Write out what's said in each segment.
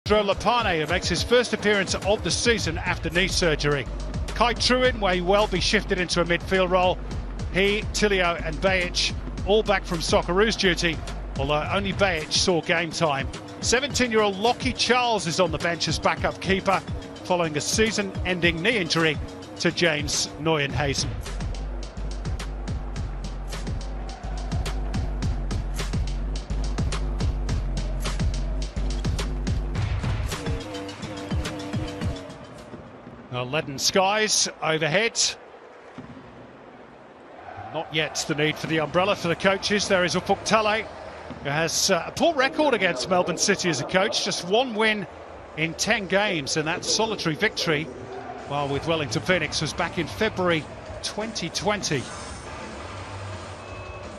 Lapane, who makes his first appearance of the season after knee surgery. Kai Truin may well be shifted into a midfield role. He, Tilio and Bajic all back from Socceroos duty, although only Bajic saw game time. 17-year-old Lockie Charles is on the bench as backup keeper following a season-ending knee injury to James Neuenhuizen. Leaden skies overhead. Not yet the need for the umbrella for the coaches. There is Ufuk Talay, who has a poor record against Melbourne City as a coach. Just one win in 10 games, and that solitary victory, while with Wellington Phoenix, was back in February 2020.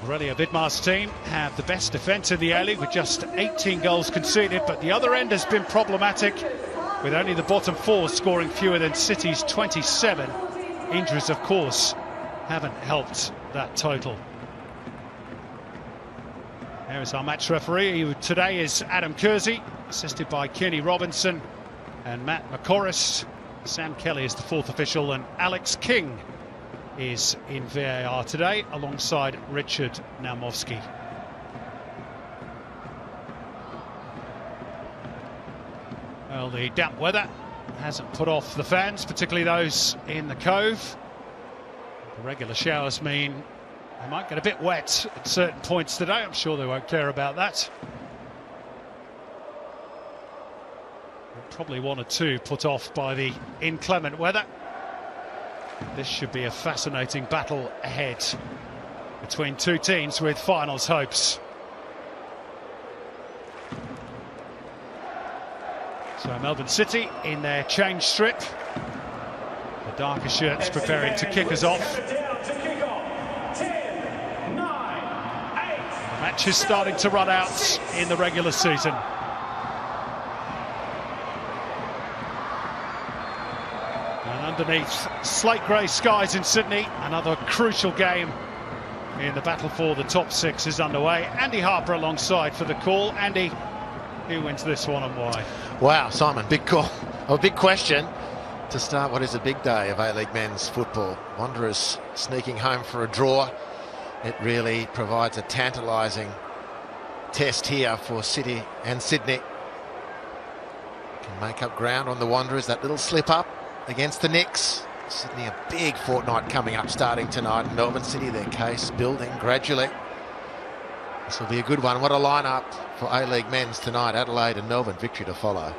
Aurelio Vidmar's team have the best defence in the A-League with just 18 goals conceded, but the other end has been problematic, with only the bottom four scoring fewer than City's 27. Injuries, of course, haven't helped that total. There is our match referee, who today is Adam Kersey, assisted by Kenny Robinson and Matt McCorris. Sam Kelly is the fourth official, and Alex King is in VAR today, alongside Richard Naumovsky. Well, the damp weather hasn't put off the fans, particularly those in the Cove. The regular showers mean they might get a bit wet at certain points today. I'm sure they won't care about that. Probably one or two put off by the inclement weather. This should be a fascinating battle ahead between two teams with finals hopes. So Melbourne City in their change strip. The darker shirts preparing to kick us off. The match is starting to run out in the regular season. And underneath slate grey skies in Sydney, another crucial game in the battle for the top six is underway. Andy Harper alongside for the call. Andy, who wins this one and why? Wow, Simon, big call. Oh, big question to start what is a big day of A-League men's football. Wanderers sneaking home for a draw. It really provides a tantalising test here for City and Sydney. Can make up ground on the Wanderers. That little slip up against the Knicks. Sydney a big fortnight coming up starting tonight. Melbourne City, their case building gradually. This will be a good one. What a lineup for A-League men's tonight. Adelaide and Melbourne, victory to follow.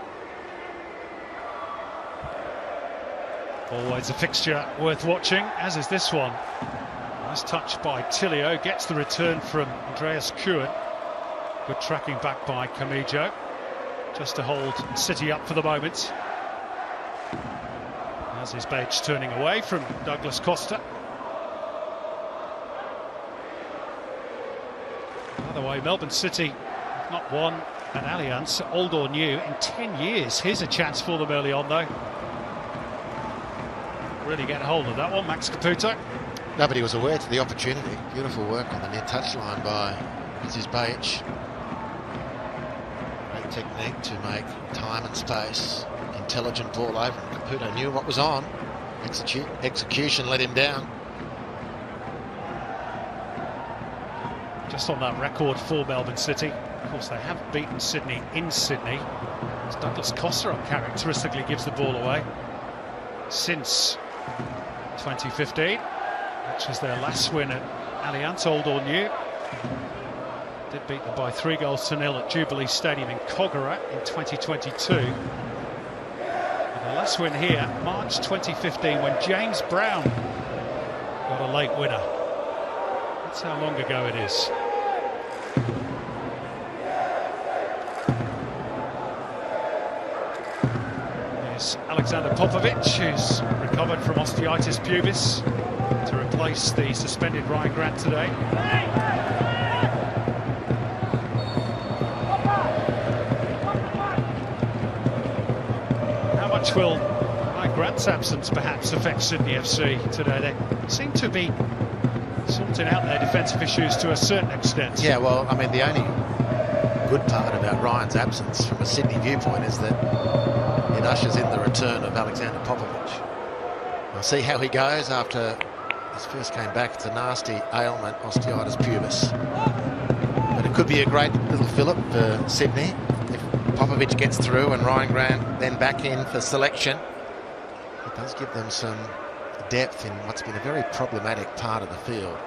Always a fixture worth watching, as is this one. Nice touch by Tilio, gets the return from Andreas Kuhn. Good tracking back by Camijo, just to hold City up for the moment. As is Bajic turning away from Douglas Costa. By the way, Melbourne City have not won at Allianz, old or new, in 10 years. Here's a chance for them early on, though. Really get hold of that one, Max Caputo. Nobody was aware to the opportunity. Beautiful work on the near touchline by Mrs. Bajic. Great technique to make time and space. Intelligent ball over, and Caputo knew what was on. Execution let him down. Just on that record for Melbourne City. Of course, they have beaten Sydney in Sydney. As Douglas Costa uncharacteristically gives the ball away since 2015, which was their last win at Allianz, old or new. Did beat them by 3-0 at Jubilee Stadium in Kogarah in 2022. And the last win here, March 2015, when James Brown got a late winner. That's how long ago it is. There's Alexander Popovic, who's recovered from osteitis pubis, to replace the suspended Ryan Grant today. How much will Ryan Grant's absence perhaps affect Sydney FC today? They seem to be sorting out their defensive issues to a certain extent. Yeah, well, I mean, the only good part about Ryan's absence from a Sydney viewpoint is that it ushers in the return of Alexander Popovich. We'll see how he goes after his first came back. It's a nasty ailment, osteitis pubis. But it could be a great little fillip for Sydney if Popovich gets through and Ryan Grant then back in for selection. It does give them some depth in what's been a very problematic part of the field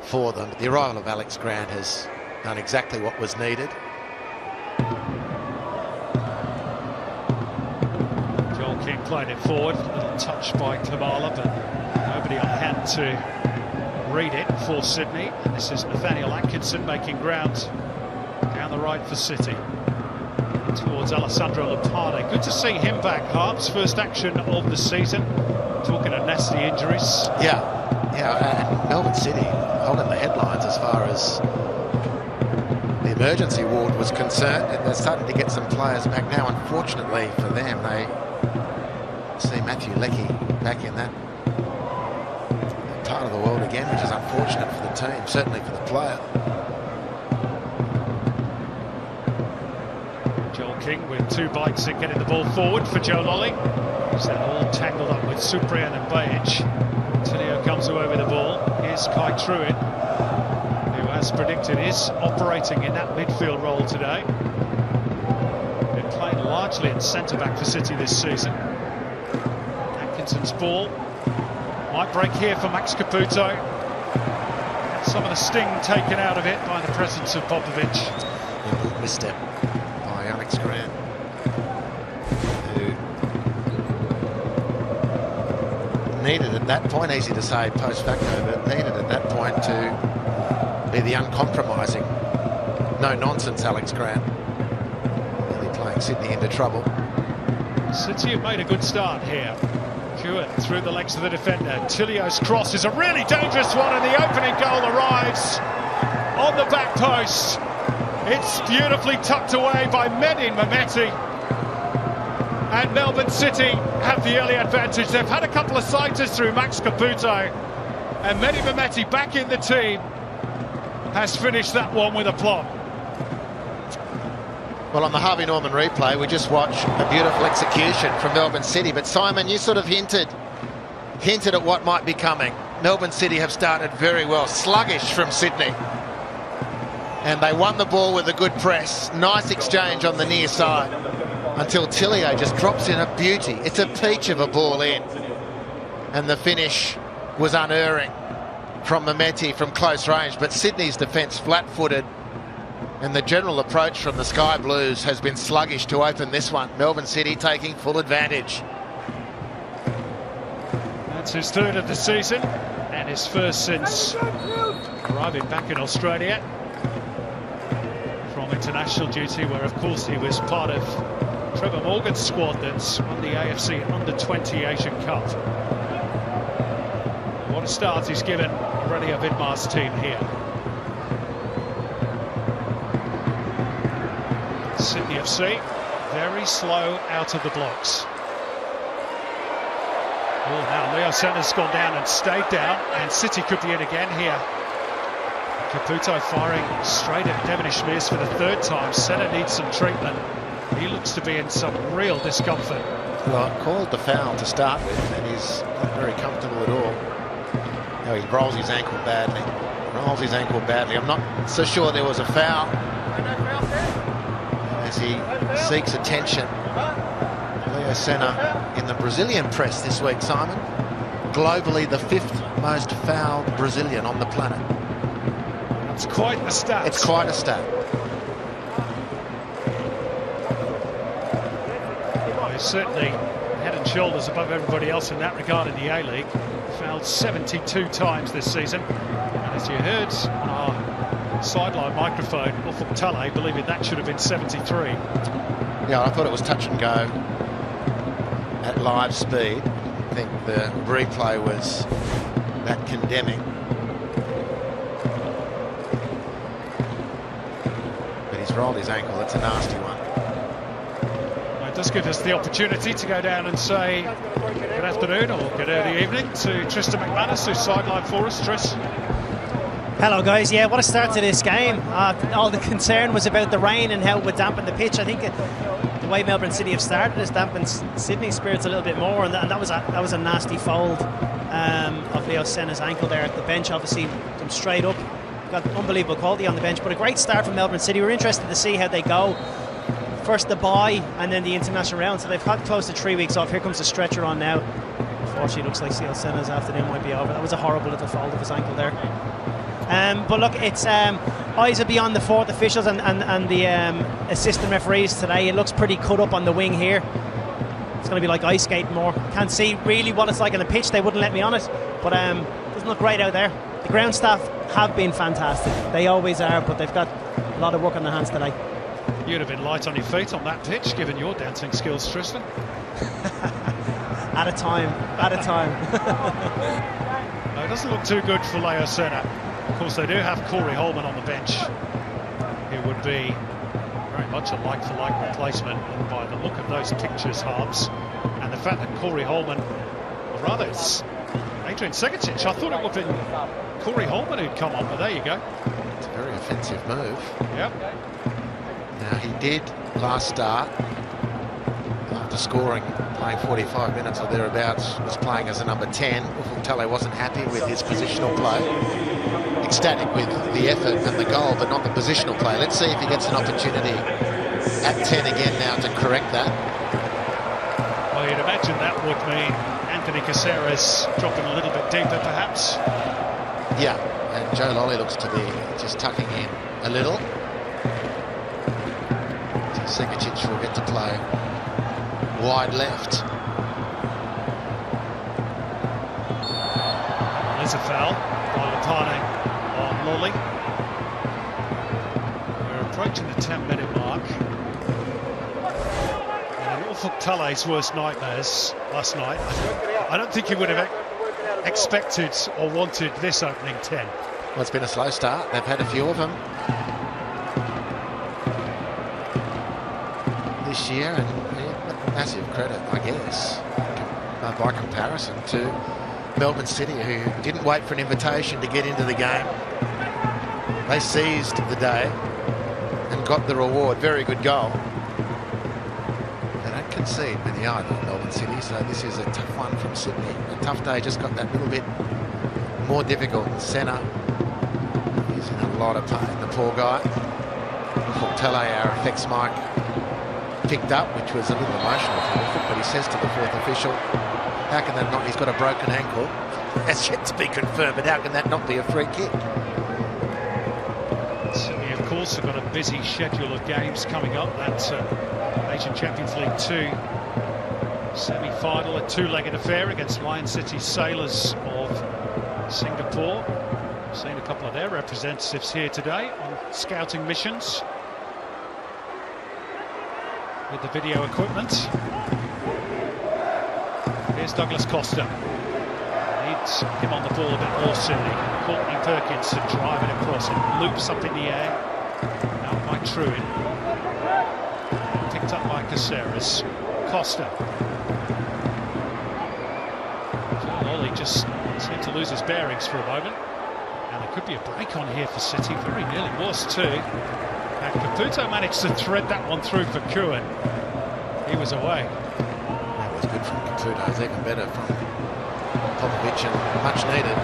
for them. But the arrival of Alex Grant has done exactly what was needed. Joel King playing it forward, a little touch by Kamala, but nobody on hand to read it for Sydney. And this is Nathaniel Atkinson making ground down the right for City towards Alessandro Lopade. Good to see him back. Harps, first action of the season. Talking of nasty injuries. Yeah, and Melbourne City holding the headlines as far as the emergency ward was concerned, and they're starting to get some players back now. Unfortunately for them, they see Matthew Leckie back in that part of the world again, which is unfortunate for the team, certainly for the player. Joel King with 2 bites in getting the ball forward for Joe Lolly. He's then all tangled up with Supriyan and Bajic. Tilio comes away with the ball. Here's Kai Truitt, who, as predicted, is operating in that midfield role today. Been playing largely in centre-back for City this season. Atkinson's ball might break here for Max Caputo. Some of the sting taken out of it by the presence of Popovich. A misstep by Alex Grant, who needed at that point, easy to say post facto, but needed at that point to be the uncompromising, no-nonsense Alex Grant. Really playing Sydney into trouble. City have made a good start here. Hewitt through the legs of the defender. Tilio's cross is a really dangerous one, and the opening goal arrives on the back post. It's beautifully tucked away by Mehdi Mehmeti. And Melbourne City have the early advantage. They've had a couple of sighters through Max Caputo, and Mehdi Mehmeti, back in the team, has finished that one with aplomb. Well, on the Harvey Norman replay, we just watched a beautiful execution from Melbourne City. But Simon, you sort of hinted at what might be coming. Melbourne City have started very well, sluggish from Sydney. And they won the ball with a good press. Nice exchange on the near side until Tilio just drops in a beauty. It's a peach of a ball in. And the finish was unerring from Mehmeti from close range. But Sydney's defence flat-footed. And the general approach from the Sky Blues has been sluggish to open this one. Melbourne City taking full advantage. That's his third of the season and his first since arriving back in Australia from international duty, where of course he was part of Trevor Morgan's squad that's won the AFC Under-20 Asian Cup. What a start he's given Radio Vidmar's team here. Sydney FC very slow out of the blocks. Oh, now Leo Senna's gone down and stayed down, and City could be in again here. Caputo firing straight at Devonish Mears for the third time. Senna needs some treatment. He looks to be in some real discomfort. Well, called the foul to start with, and he's not very comfortable at all. No, he rolls his ankle badly. I'm not so sure there was a foul. As he seeks attention. Leo Senna in the Brazilian press this week, Simon. Globally the 5th most fouled Brazilian on the planet. That's quite a stat. It's quite a stat. Well, he's certainly head and shoulders above everybody else in that regard in the A-League. Fouled 72 times this season. And as you heard on our sideline microphone, Ufuk Talay believing that should have been 73. Yeah, I thought it was touch and go at live speed. I think the replay was that condemning. But he's rolled his ankle. That's a nasty one. Well, it does give us the opportunity to go down and say good afternoon or good early evening to Tristan McManus, who's sideline for us. Tris. Hello guys, yeah, what a start to this game. All the concern was about the rain and how it would dampen the pitch. I think the way Melbourne City have started has dampened Sydney's spirits a little bit more, and that was a nasty fold of Leo Senna's ankle there at the bench. Obviously, them straight up, got unbelievable quality on the bench, but a great start from Melbourne City. We're interested to see how they go. First the bye and then the international round, so they've had close to 3 weeks off. Here comes the stretcher on now. Unfortunately, it looks like Leo Senna's afternoon might be over. That was a horrible little fold of his ankle there. But look, it's eyes are beyond the fourth officials and the assistant referees today. It looks pretty cut up on the wing here. It's going to be like ice skating more. Can't see really what it's like on the pitch. They wouldn't let me on it, but doesn't look great out there. The ground staff have been fantastic. They always are, but they've got a lot of work on their hands today. You'd have been light on your feet on that pitch, given your dancing skills, Tristan. At a time. No, it doesn't look too good for Leo Senna. Of course, they do have Corey Holman on the bench. It would be very much a like-for-like replacement by the look of those pictures, Harps. And the fact that Corey Holman, or rather it's Adrian Segacic. I thought it would have been Corey Holman who'd come on, but there you go. It's a very offensive move. Yep. Now, he did last start, after scoring, playing 45 minutes or thereabouts, was playing as a number 10. Ufuk-Talay wasn't happy with his positional play. Ecstatic with the effort and the goal, but not the positional play. Let's see if he gets an opportunity at 10 again now to correct that. Well, you'd imagine that would mean Anthony Caceres dropping a little bit deeper, perhaps. Yeah, and Joe Lolly looks to be just tucking in a little. So Segacic will get to play wide left. There's a foul by Lepane on Lolly. We're approaching the 10-minute mark. And Ufuk-Talay's worst nightmares last night. I don't think he would have expected or wanted this opening 10. Well, it's been a slow start. They've had a few of them this year, and massive credit, I guess, by comparison to Melbourne City, who didn't wait for an invitation to get into the game. They seized the day and got the reward. Very good goal. They don't concede many either, Melbourne City, so this is a tough one from Sydney. A tough day just got that little bit more difficult. Senna is in a lot of pain, the poor guy. Ufuk-Talay, our effects mic, picked up, which was a little emotional for Ufuk, but he says to the fourth official, how can that not, he's got a broken ankle. That's yet to be confirmed, but how can that not be a free kick? Sydney, of course, have got a busy schedule of games coming up. That's Asian Champions League 2 semi-final, a two-legged affair against Lion City Sailors of Singapore. I've seen a couple of their representatives here today on scouting missions with the video equipment. Here's Douglas Costa. Needs him on the ball a bit more, Sydney. Courtney Perkins to drive it across and loops up in the air. Out by Truin. Picked up by Caceres. Costa. Joe Lolly just seemed to lose his bearings for a moment. And there could be a break on here for City. Very nearly was too. And Caputo managed to thread that one through for Kuhn. He was away. That was good from Caputo. It's even better from Popovic, and much needed.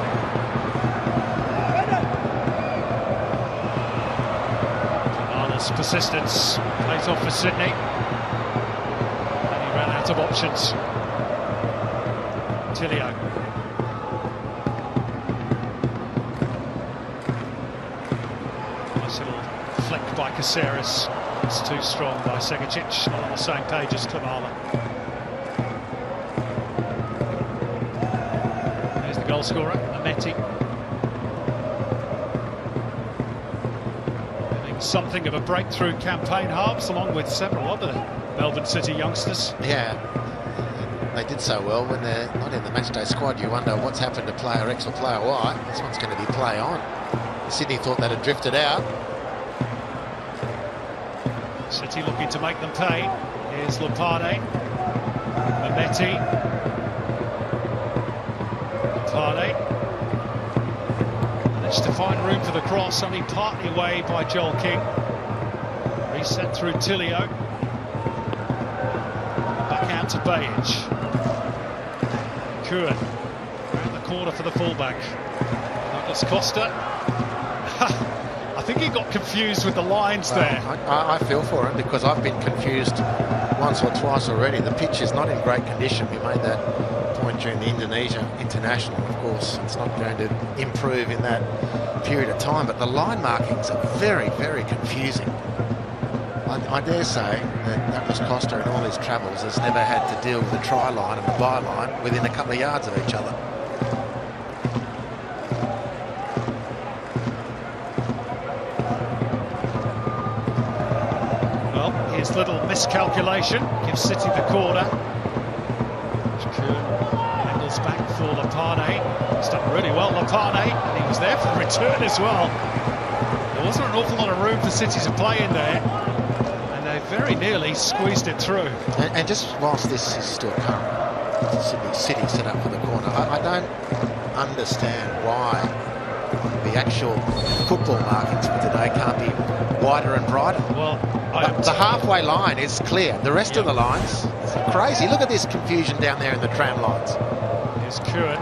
Kamala's persistence plays off for Sydney. And he ran out of options. Tilio. Nice little flick by Caceres. It's too strong by Segacic, not on the same page as Kamala. There's the goal scorer, Ameti. Having something of a breakthrough campaign, Harps, along with several other Melbourne City youngsters. Yeah, they did so well. When they're not in the matchday squad, you wonder what's happened to player X or player Y. This one's going to be play on. Sydney thought that had drifted out. City looking to make them pay. Here's Lepane. Ameti. Lepane. And then pitch to find room for the cross, only partly away by Joel King. Reset through Tilio. Back out to Bayage. Kuhn around the corner for the fullback. Douglas Costa. I think he got confused with the lines there. I feel for him because I've been confused once or twice already. The pitch is not in great condition. We made that point during the Indonesia International. Of course, it's not going to improve in that period of time, but the line markings are very, very confusing. I dare say that Douglas Costa in all his travels has never had to deal with the try line and the byline within a couple of yards of each other. Well, his little miscalculation gives City the corner. Kuhn angles back for Lapane. He's done really well, Lapane, and he was there for the return as well. There wasn't an awful lot of room for City to play in there. Very nearly squeezed it through. And just whilst this is still current, Sydney City set up for the corner, I don't understand why the actual football markings for today can't be wider and brighter. Well, the halfway line is clear. The rest of the lines, it's crazy. Look at this confusion down there in the tram lines. Here's Kuhn.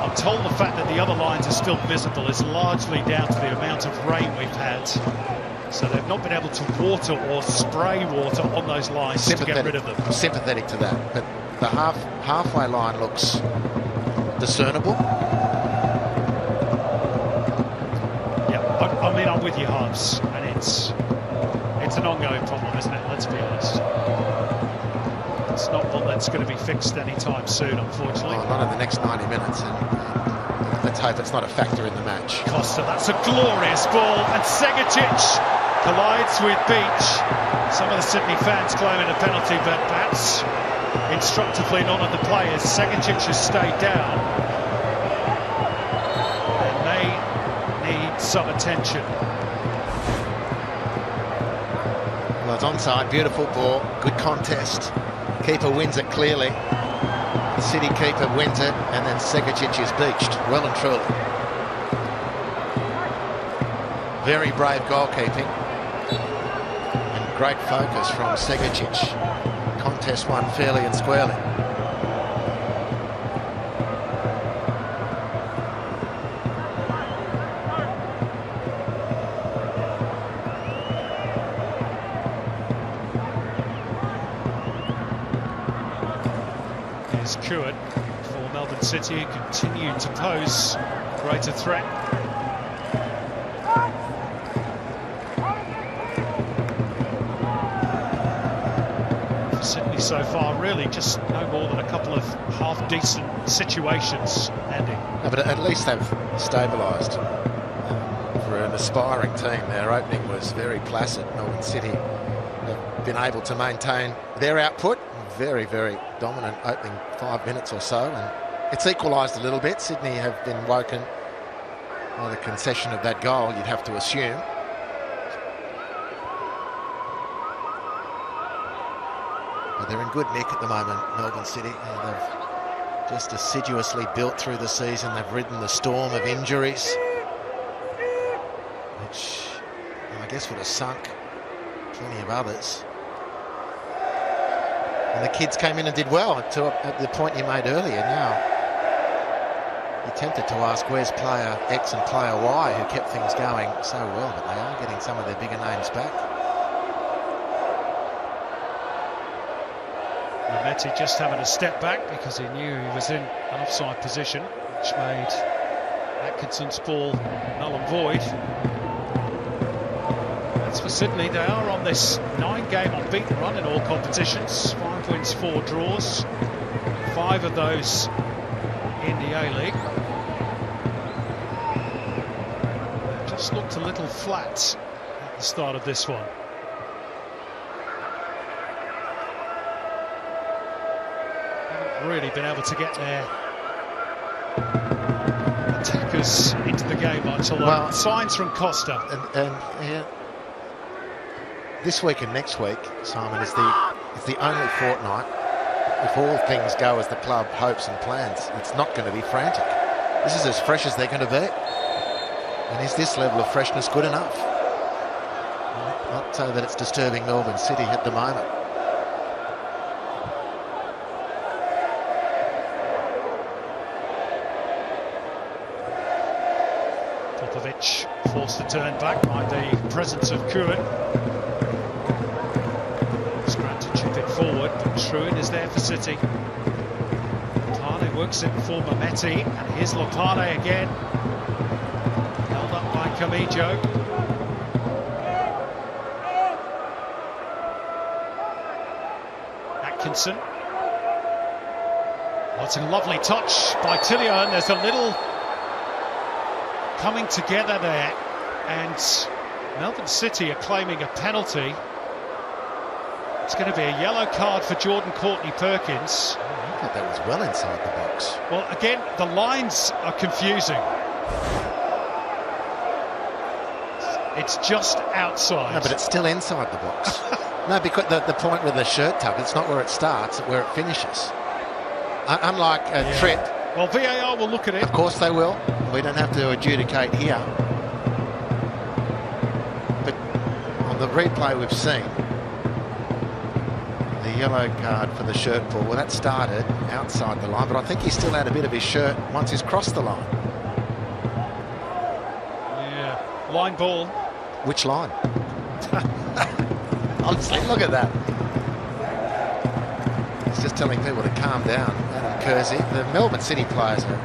I'm told the fact that the other lines are still visible is largely down to the amount of rain we've had. So they've not been able to water or spray water on those lines to get rid of them. Sympathetic to that, but the halfway line looks discernible. Yeah, I mean, I'm with you, Hans, and it's an ongoing problem, isn't it? Let's be honest. It's not one that's going to be fixed anytime soon, unfortunately. Oh, not in the next 90 minutes. And let's hope it's not a factor in the match. Costa, that's a glorious ball, and Segacic collides with Beach. Some of the Sydney fans claiming a penalty, but perhaps instructively none of the players. Segacic has stayed down, and they need some attention. Well, it's onside, beautiful ball, good contest. Keeper wins it clearly. The City keeper wins it, and then Segacic is beached, well and truly. Very brave goalkeeping. Great focus from Segacic. Contest won fairly and squarely. Here's Kuhn for Melbourne City, continued to pose greater threat. Sydney so far, really just no more than a couple of half-decent situations, Andy. No, but at least they've stabilised. For an aspiring team, their opening was very placid. Melbourne City have been able to maintain their output. Very, very dominant opening 5 minutes or so, and it's equalised a little bit. Sydney have been woken by the concession of that goal, you'd have to assume. But they're in good nick at the moment, Melbourne City. They've just assiduously built through the season. They've ridden the storm of injuries, which I guess would have sunk plenty of others. And the kids came in and did well at the point you made earlier. Now, you're tempted to ask where's player X and player Y who kept things going so well, but they are getting some of their bigger names back. Mehmeti just having a step back because he knew he was in an offside position, which made Atkinson's ball null and void. As for Sydney, they are on this 9-game unbeaten run in all competitions. 5 wins, 4 draws. 5 of those in the A-League. They've just looked a little flat at the start of this one. Haven't really been able to get their attackers into the game much, although signs from Costa. And yeah, this week and next week, Simon, is the only fortnight, if all things go as the club hopes and plans, it's not going to be frantic. This is as fresh as they're going to be. And is this level of freshness good enough? Not so that it's disturbing Melbourne City at the moment. Popovic forced to turn back by the presence of Kuhn. Scran to chip it forward, but Truin is there for City. Lopane works it for Mametti, and here's Lopane again. Held up by Camijo. Atkinson. Oh, it's a lovely touch by Tillion. There's a little coming together there, and Melbourne City are claiming a penalty. It's going to be a yellow card for Jordan Courtney-Perkins. I thought that was well inside the box. Well, again, the lines are confusing. It's just outside. No, but it's still inside the box. No, because the point with the shirt tug, it's not where it starts, it's where it finishes. Unlike a trip. Well, VAR will look at it. Of course they will. We don't have to adjudicate here. But on the replay we've seen, the yellow card for the shirt pull, well, that started outside the line, but I think he still had a bit of his shirt once he's crossed the line. Yeah, line ball. Which line? Honestly, look at that. He's just telling people to calm down. Adam Kersey. The Melbourne City players are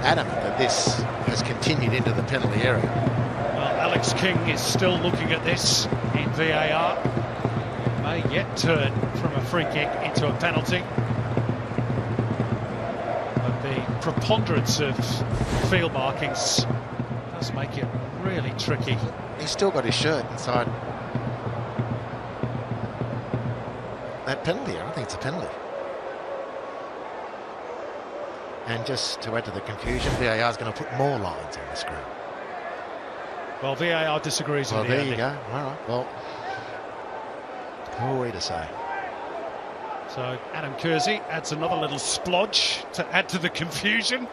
adamant that this has continued into the penalty area. Well, Alex King is still looking at this in VAR. May yet turn from a free kick into a penalty. But the preponderance of field markings does make it really tricky. He's still got his shirt inside that penalty area. I think it's a penalty. And just to add to the confusion, VAR is going to put more lines on the screen. Well, VAR disagrees Well, with you. there you go. All right. Well, who are we to say? So Adam Kersey adds another little splodge to add to the confusion.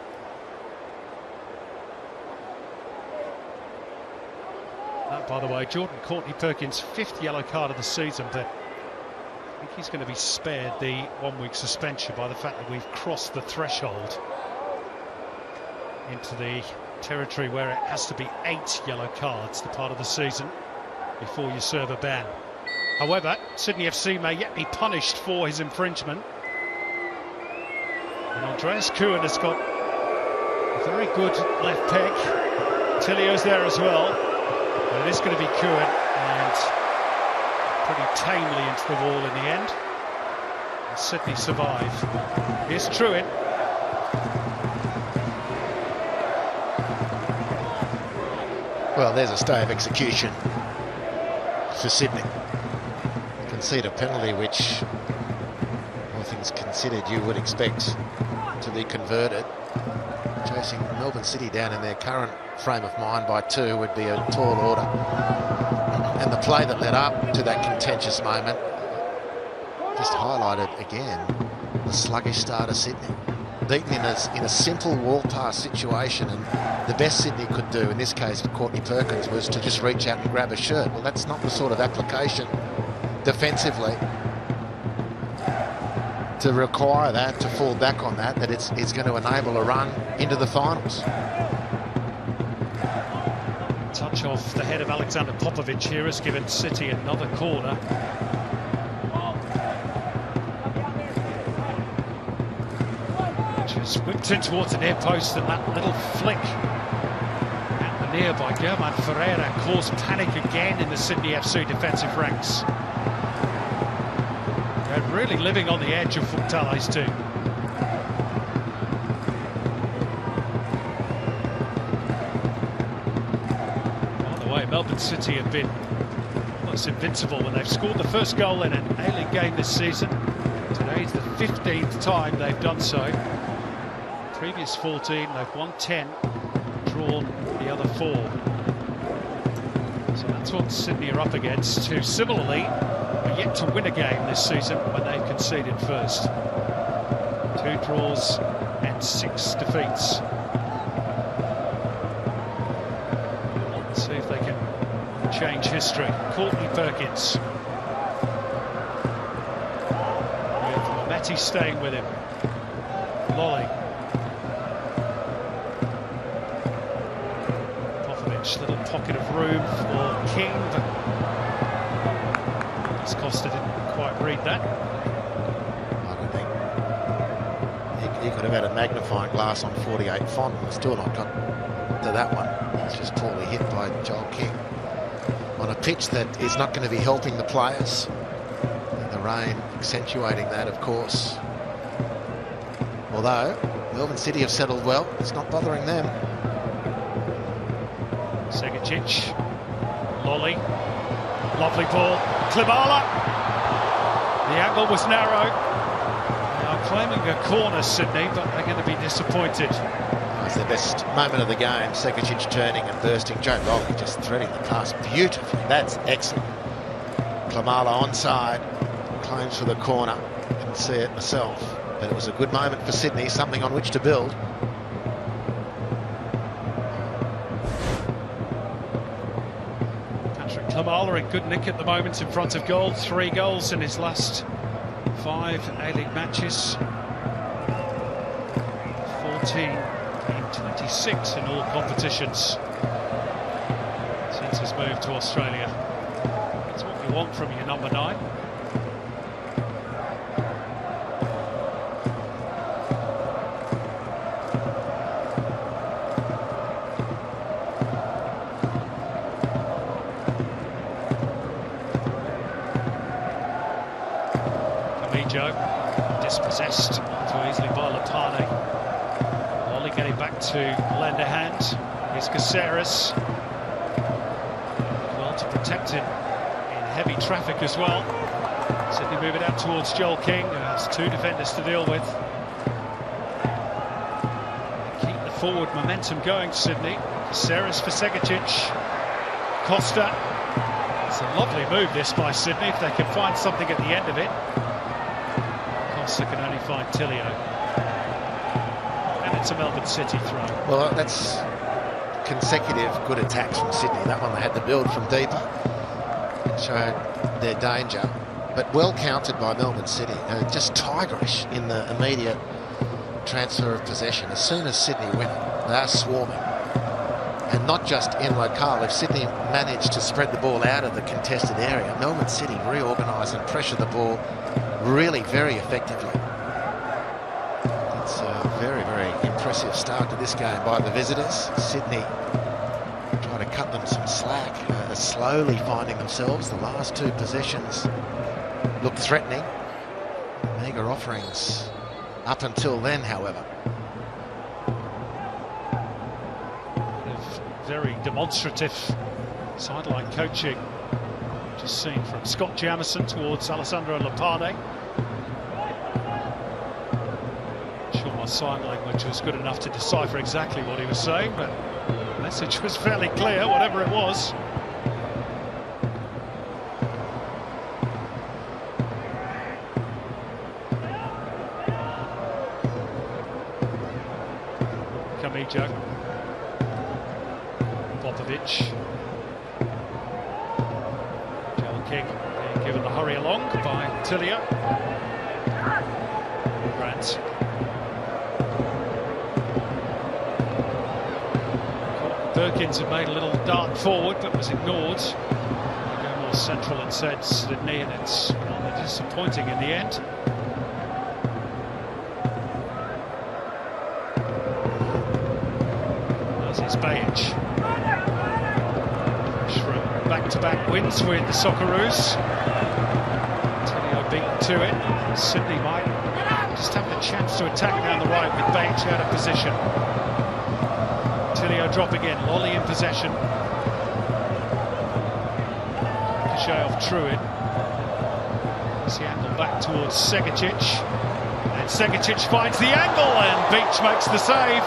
That, by the way, Jordan Courtney-Perkins' 5th yellow card of the season, but I think he's going to be spared the 1-week suspension by the fact that we've crossed the threshold into the territory where it has to be 8 yellow cards, the part of the season, before you serve a ban. However, Sydney FC may yet be punished for his infringement. And Andreas Kuhn has got a very good left peg. Tillio's there as well. But it is going to be Kuhn, and pretty tamely into the wall in the end. And Sydney survive. Here's Truin. Well, there's a stay of execution for Sydney. Concede a penalty which, all things considered, you would expect to be converted. Chasing Melbourne City down in their current frame of mind by 2 would be a tall order. And the play that led up to that contentious moment just highlighted again the sluggish start of Sydney. Beaten in a simple wall-pass situation, and the best Sydney could do, in this case with Courtney-Perkins, was to just reach out and grab a shirt. Well, that's not the sort of application defensively to require that, to fall back on that, it's going to enable a run into the finals. Touch off the head of Alexander Popovic here has given City another corner. Which is whipped in towards the near post, and that little flick at the near by German Ferreira caused panic again in the Sydney FC defensive ranks. They're really living on the edge of Funtale's team. By the way, Melbourne City have been almost invincible when they've scored the first goal in an A-League game this season. Today's the 15th time they've done so. Previous 14, they've won 10, drawn the other 4. So that's what Sydney are up against, who similarly are yet to win a game this season when they've conceded first. 2 draws and 6 defeats. change history. Courtney Perkins. With Metti staying with him. Lolly. Popovic, little pocket of room for King, but Costa didn't quite read that. I don't think he could have had a magnifying glass on 48 font and still not got to that one. It's just poorly hit by Joel King on a pitch that is not going to be helping the players. And the rain accentuating that, of course. Although Melbourne City have settled well, it's not bothering them. Segacic, Lolly, lovely ball. Klimala, the angle was narrow. They are claiming a corner, Sydney, but they're going to be disappointed. It's the best moment of the game. Segacic turning and bursting. Joe Lolly just threading the pass beautifully. That's excellent. Klimala onside, claims for the corner. Didn't see it myself, but it was a good moment for Sydney, something on which to build. Klimala in good nick at the moment in front of goal. 3 goals in his last 5 A-League matches. 14 in 26 in all competitions since his move to Australia. That's what you want from your number 9. Dispossessed too easily by Lepane. Lolly getting back to lend a hand. Here's Caceres. Well to protect him in heavy traffic as well. Sydney move it out towards Joel King, who has 2 defenders to deal with. Keep the forward momentum going, Sydney. Caceres for Segacic. Costa. It's a lovely move this by Sydney if they can find something at the end of it. Costa can only find Tilio. And it's a Melbourne City throw. Well, that's consecutive good attacks from Sydney. That one they had to build from deeper and showed their danger. But well countered by Melbourne City. Just tigerish in the immediate transfer of possession. As soon as Sydney win it, they are swarming. And not just in locale. If Sydney managed to spread the ball out of the contested area, Melbourne City reorganise and pressure the ball really very effectively. It's a very, very impressive start to this game by the visitors. Sydney trying to cut them some slack, slowly finding themselves. The last 2 possessions looked threatening. Meagre offerings up until then, however. Very demonstrative sideline coaching. Just seen from Scott Jamieson towards Alessandro Lepane. Sure my sign language was good enough to decipher exactly what he was saying, but the message was fairly clear, whatever it was. Camijo. Popovic. King being given the hurry along by Tilio. Grant. Perkins had made a little dart forward but was ignored. They go more central instead, Sydney, and it's rather disappointing in the end. As is Bajic. Back-to-back wins with the Socceroos. Tilio beaten to it. Sydney might just have the chance to attack down the right with Bajic out of position. Tilio dropping in, Lolly in possession. Ricochet off Truid. It's the angle back towards Segacic. And Segacic finds the angle and Beach makes the save.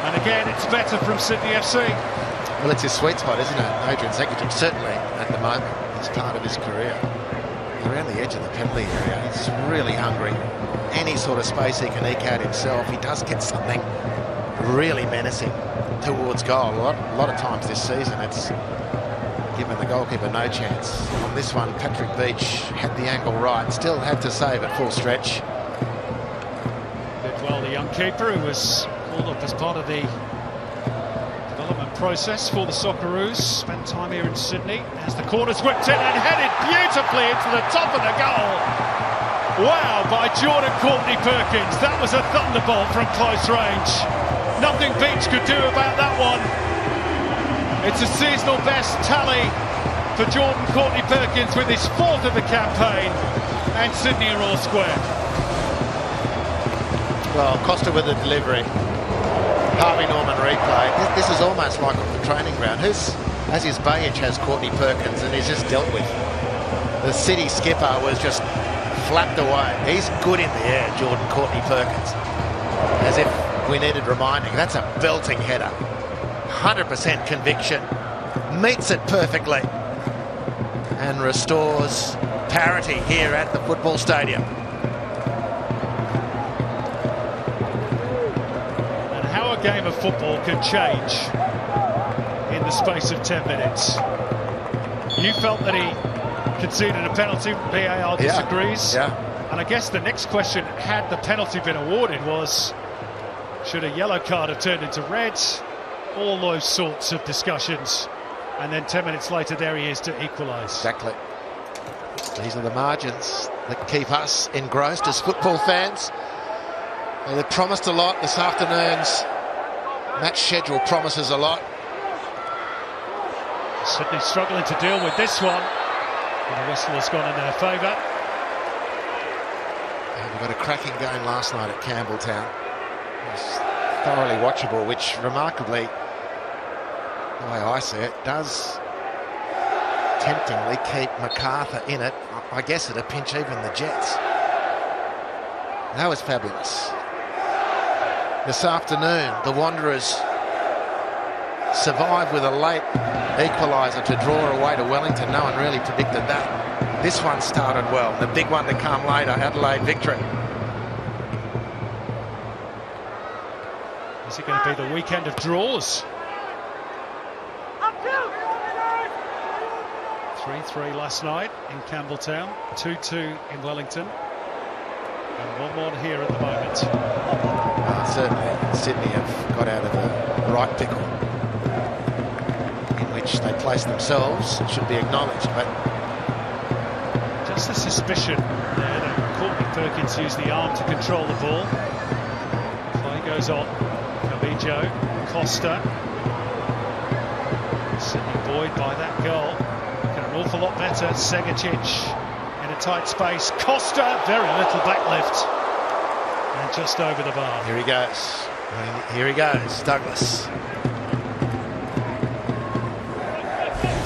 And again, it's better from Sydney FC. Well, it's his sweet spot, isn't it? Adrian Segacic, certainly at the moment, it's part of his career. Around the edge of the penalty area, he's really hungry. Any sort of space he can eke out himself, he does get something really menacing towards goal. A lot of times this season it's given the goalkeeper no chance. On this one, Patrick Beach had the angle right, still had to save at full stretch. Did well, the young keeper, who was called up as part of the development process for the Socceroos. Spent time here in Sydney as the corner's whipped in and headed beautifully into the top of the goal. Wow, by Jordan Courtney-Perkins. That was a thunderbolt from close range. Nothing Beach could do about that one. It's a seasonal best tally for Jordan Courtney-Perkins with his 4th of the campaign, and Sydney are all square. Well, Costa with the delivery. Harvey Norman replay. This is almost like off the training ground. As his Bayage has Courtney-Perkins, and he's just dealt with. The City skipper was just flapped away. He's good in the air, Jordan Courtney-Perkins. As if we needed reminding. That's a belting header. 100% conviction. Meets it perfectly. And restores parity here at the football stadium. And how a game of football can change in the space of 10 minutes. You felt that he conceded a penalty. VAR disagrees. Yeah. And I guess the next question, had the penalty been awarded, was should a yellow card have turned into red? All those sorts of discussions. And then 10 minutes later, there he is to equalise. Exactly. These are the margins that keep us engrossed as football fans. Well, they promised a lot. This afternoon's match schedule promises a lot. Sydney struggling to deal with this one. And the whistle has gone in their favour. And we got a cracking game last night at Campbelltown. It was thoroughly watchable, which remarkably, the way I see it, does temptingly keep MacArthur in it. I guess at a pinch even the Jets. That was fabulous. This afternoon, the Wanderers survived with a late equaliser to draw away to Wellington. No one really predicted that. This one started well. The big one to come later, Adelaide victory. Is it going to be the weekend of draws? 3-3 last night in Campbelltown, 2-2 in Wellington, and 1-1 here at the moment. Certainly Sydney have got out of a right pickle in which they placed themselves. It should be acknowledged, but just a suspicion there that Courtney-Perkins used the arm to control the ball. Play goes on. Camijo, Costa. Sydney buoyed by that goal. Looking an awful lot better. Segacic in a tight space. Costa, very little backlift. And just over the bar. Here he goes. Here he goes, Douglas.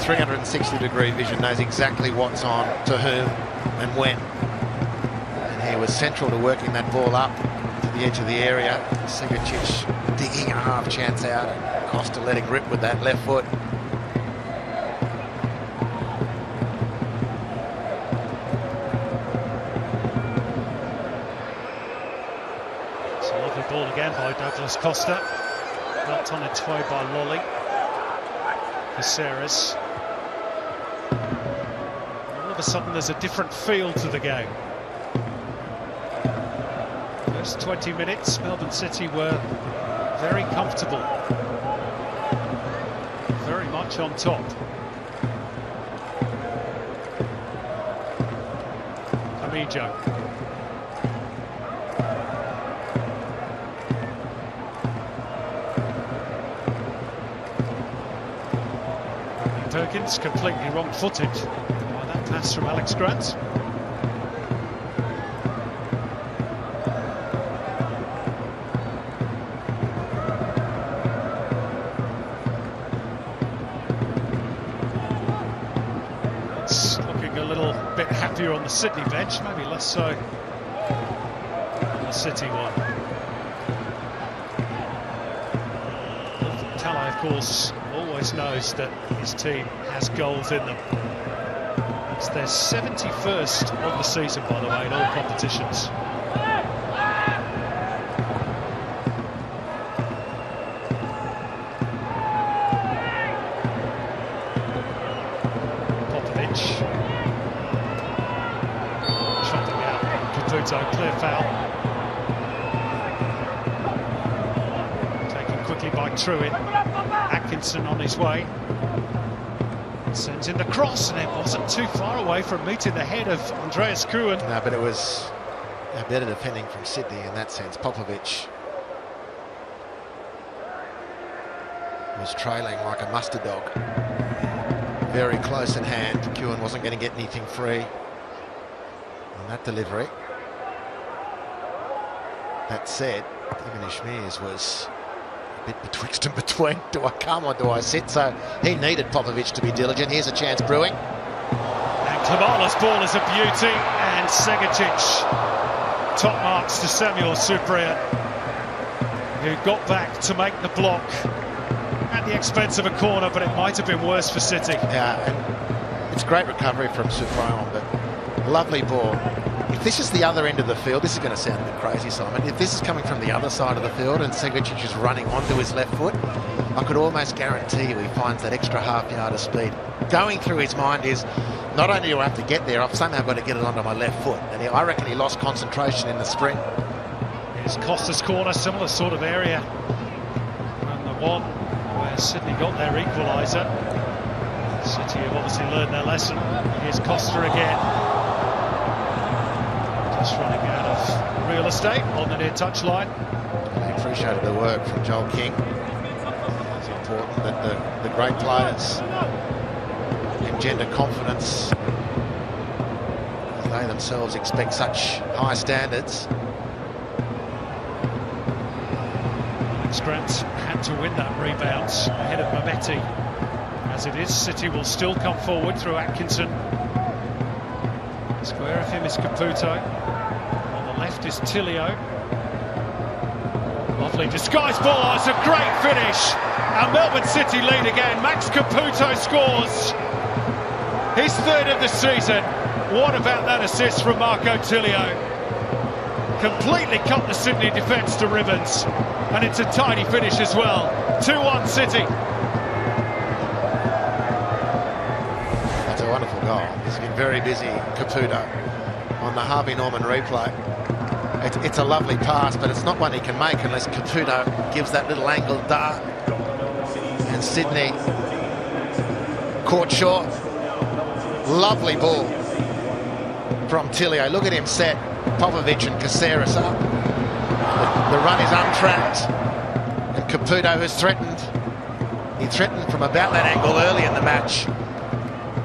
360-degree vision, knows exactly what's on, to whom and when. And he was central to working that ball up to the edge of the area. Segacic digging a half chance out, and Costa letting rip with that left foot. It's a lovely ball again by Douglas Costa. Knocked on its way by Lolly. Caceres. All of a sudden there's a different feel to the game. First 20 minutes, Melbourne City were very comfortable. Very much on top. Camijo. Perkins completely wrong-footed by that pass from Alex Grant. It's looking a little bit happier on the Sydney bench, maybe less so on the City one. Canale, of course, always knows that his team has goals in them. It's their 71st of the season, by the way, in all competitions. Caputo, clear foul. Taken quickly by Truitt. Atkinson on his way. Sends in the cross, and it wasn't too far away from meeting the head of Andreas Kuhn. No, but it was a better defending from Sydney in that sense. Popovic was trailing like a mustard dog. Very close at hand. Kuhn wasn't going to get anything free on that delivery. That said, even Ishmears was a bit betwixt and between. Do I come or do I sit? So he needed Popovic to be diligent. Here's a chance brewing. And Kamala's ball is a beauty, and Segacic top marks to Samuel Supriya, who got back to make the block at the expense of a corner, but it might have been worse for City. Yeah, and it's great recovery from Supriya, but lovely ball. If this is the other end of the field, this is going to sound a bit crazy, Simon. If this is coming from the other side of the field and Segacic is running onto his left foot, I could almost guarantee you he finds that extra half yard of speed. Going through his mind is, not only do I have to get there, I've somehow got to get it onto my left foot. And I reckon he lost concentration in the sprint. Here's Costa's corner, similar sort of area. And the one where Sydney got their equaliser. City have obviously learned their lesson. Here's Costa again. Just running out of real estate on the near touchline. I appreciated the work from Joel King. It's important that the great players engender confidence, as they themselves expect such high standards. Grant had to win that rebound ahead of Mehmeti. As it is, City will still come forward through Atkinson. Square of him is Caputo. On the left is Tilio. Lovely disguised ball. Oh, it's a great finish. And Melbourne City lead again. Max Caputo scores his third of the season. What about that assist from Marco Tilio? Completely cut the Sydney defence to ribbons. And it's a tidy finish as well. 2-1 City. That's a wonderful goal. He's been very busy, Caputo, on the Harvey Norman replay. It's a lovely pass, but it's not one he can make unless Caputo gives that little angled dart. And Sydney caught short. Lovely ball from Tilio. Look at him set. Popovic and Caceres up. The run is untracked, and Caputo has threatened. He threatened from about that angle early in the match,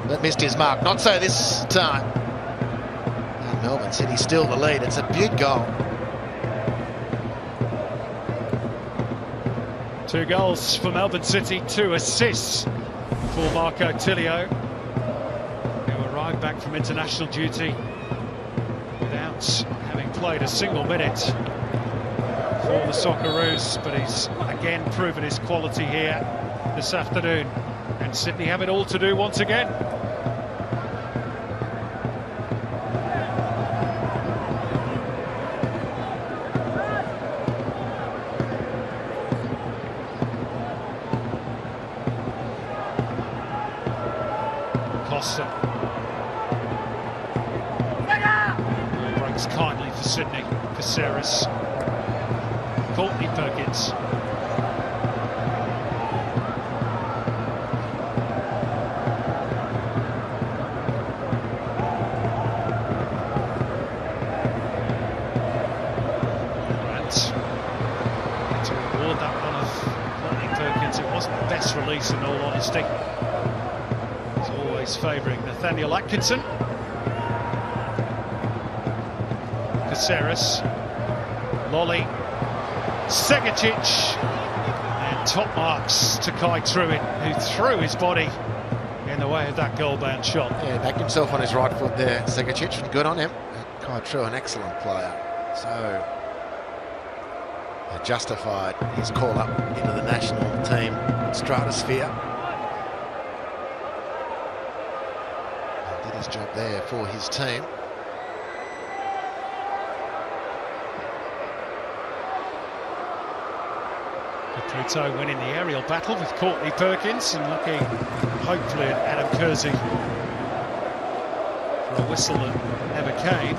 but missed his mark. Not so this time. And Melbourne City still the lead. It's a beaut goal. 2 goals for Melbourne City, 2 assists for Marco Tilio, who arrived back from international duty without having played a single minute for the Socceroos, but he's again proven his quality here this afternoon, and Sydney have it all to do once again. Costa breaks kindly for Sydney. Caceres. Courtney Perkins. And to reward that one of Courtney Perkins, it wasn't the best release in all honesty. It's always favouring Nathaniel Atkinson. Caceres. Lolly. Segacic, and top marks to Kai Truitt, who threw his body in the way of that goal-bound shot. Yeah, backed himself on his right foot there, Segacic, and good on him. Kai Truitt, an excellent player. So justified his call up into the national team stratosphere. And did his job there for his team. Caputo winning the aerial battle with Courtney Perkins and looking hopefully at Adam Kersey for a whistle that never came.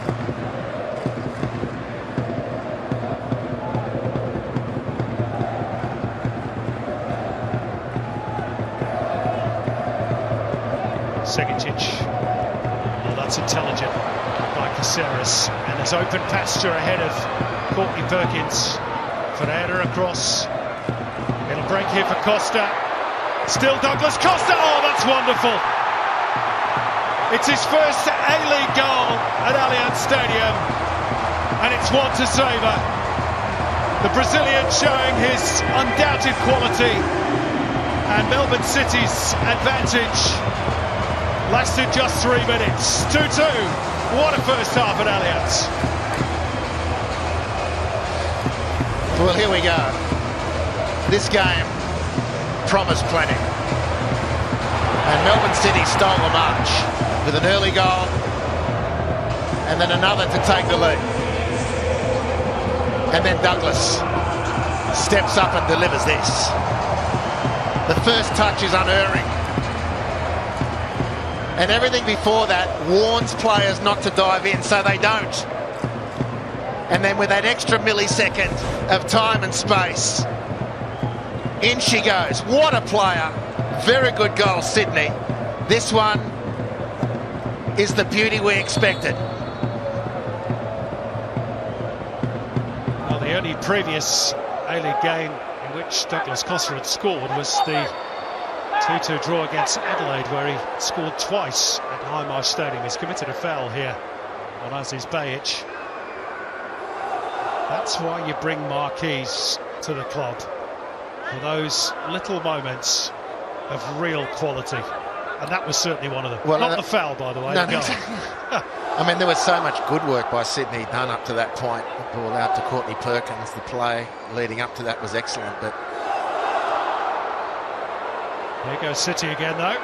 Segitic. Oh, that's intelligent by Caceres. And there's open pasture ahead of Courtney Perkins. Ferreira across. It'll break here for Costa. Still Douglas Costa. Oh, that's wonderful. It's his first A-League goal at Allianz Stadium. And it's one to savour. The Brazilian showing his undoubted quality. And Melbourne City's advantage lasted just 3 minutes. 2-2. What a first half at Allianz. Well, here we go. This game promised plenty. And Melbourne City stole the march with an early goal and then another to take the lead. And then Douglas steps up and delivers this. The first touch is unerring. And everything before that warns players not to dive in, so they don't. And then with that extra millisecond of time and space, in she goes. What a player. Very good goal, Sydney. This one is the beauty we expected. Well, the only previous A-League game in which Douglas Costa had scored was the 2-2 draw against Adelaide, where he scored twice at Highmarsh Stadium. He's committed a foul here on Aziz Bayic. That's why you bring marquees to the club, for those little moments of real quality. And that was certainly one of them. Well, not the foul, by the way. No, I mean, there was so much good work by Sydney done up to that point. The ball out to Courtney Perkins. The play leading up to that was excellent. But there goes City again, though.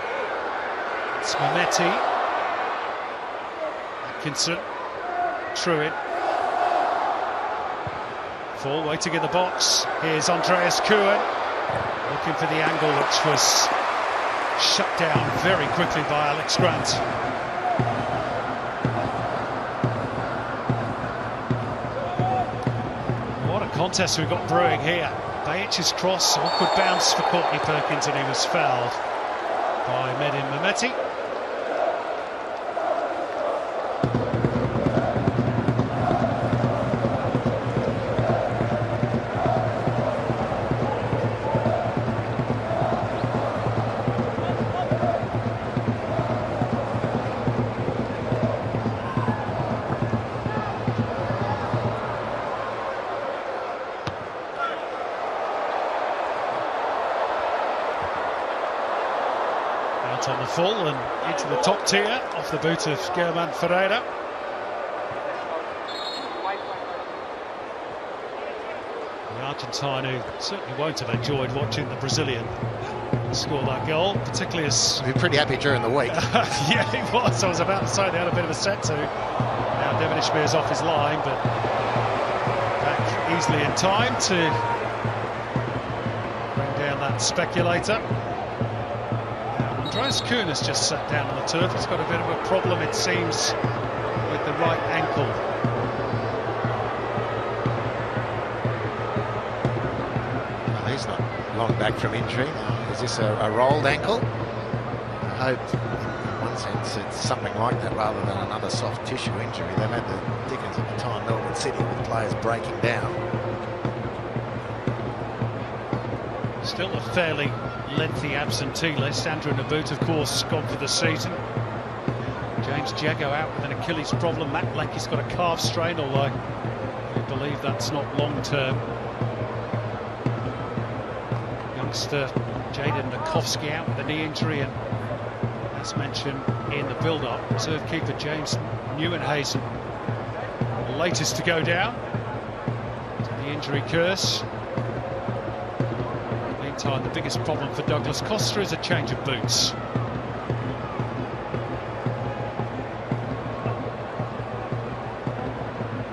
It's Mehmeti. Atkinson. Truitt. Full waiting in the box. Here's Andreas Kuhn. Looking for the angle, which was shut down very quickly by Alex Grant. What a contest we've got brewing here. Bayic's cross, awkward bounce for Courtney Perkins, and he was fouled by Medin Mehmeti. On the full and into the top tier off the boot of Germán Ferreira. The Argentine, who certainly won't have enjoyed watching the Brazilian score that goal, particularly as... He'd be pretty happy during the week. Yeah, he was. I was about to say they had a bit of a set to. Now Devon Ishmael's off his line, but back easily in time to bring down that speculator. Andreas Kuhn has just sat down on the turf. He's got a bit of a problem, it seems, with the right ankle. Well, he's not long back from injury. Is this a rolled ankle? I hope, in one sense, it's something like that rather than another soft tissue injury. They've had the dickens at the time, Melbourne City, with players breaking down. Still a fairly lengthy absentee list. Andrew Naboot, of course, gone for the season. James Jago out with an Achilles problem. Matt Leckie's got a calf strain, although we believe that's not long-term. Youngster Jaden Nakowski out with a knee injury, and as mentioned in the build-up, reserve keeper James Nieuwenhuizen, the latest to go down to the injury curse. Meantime, the biggest problem for Douglas Costa is a change of boots.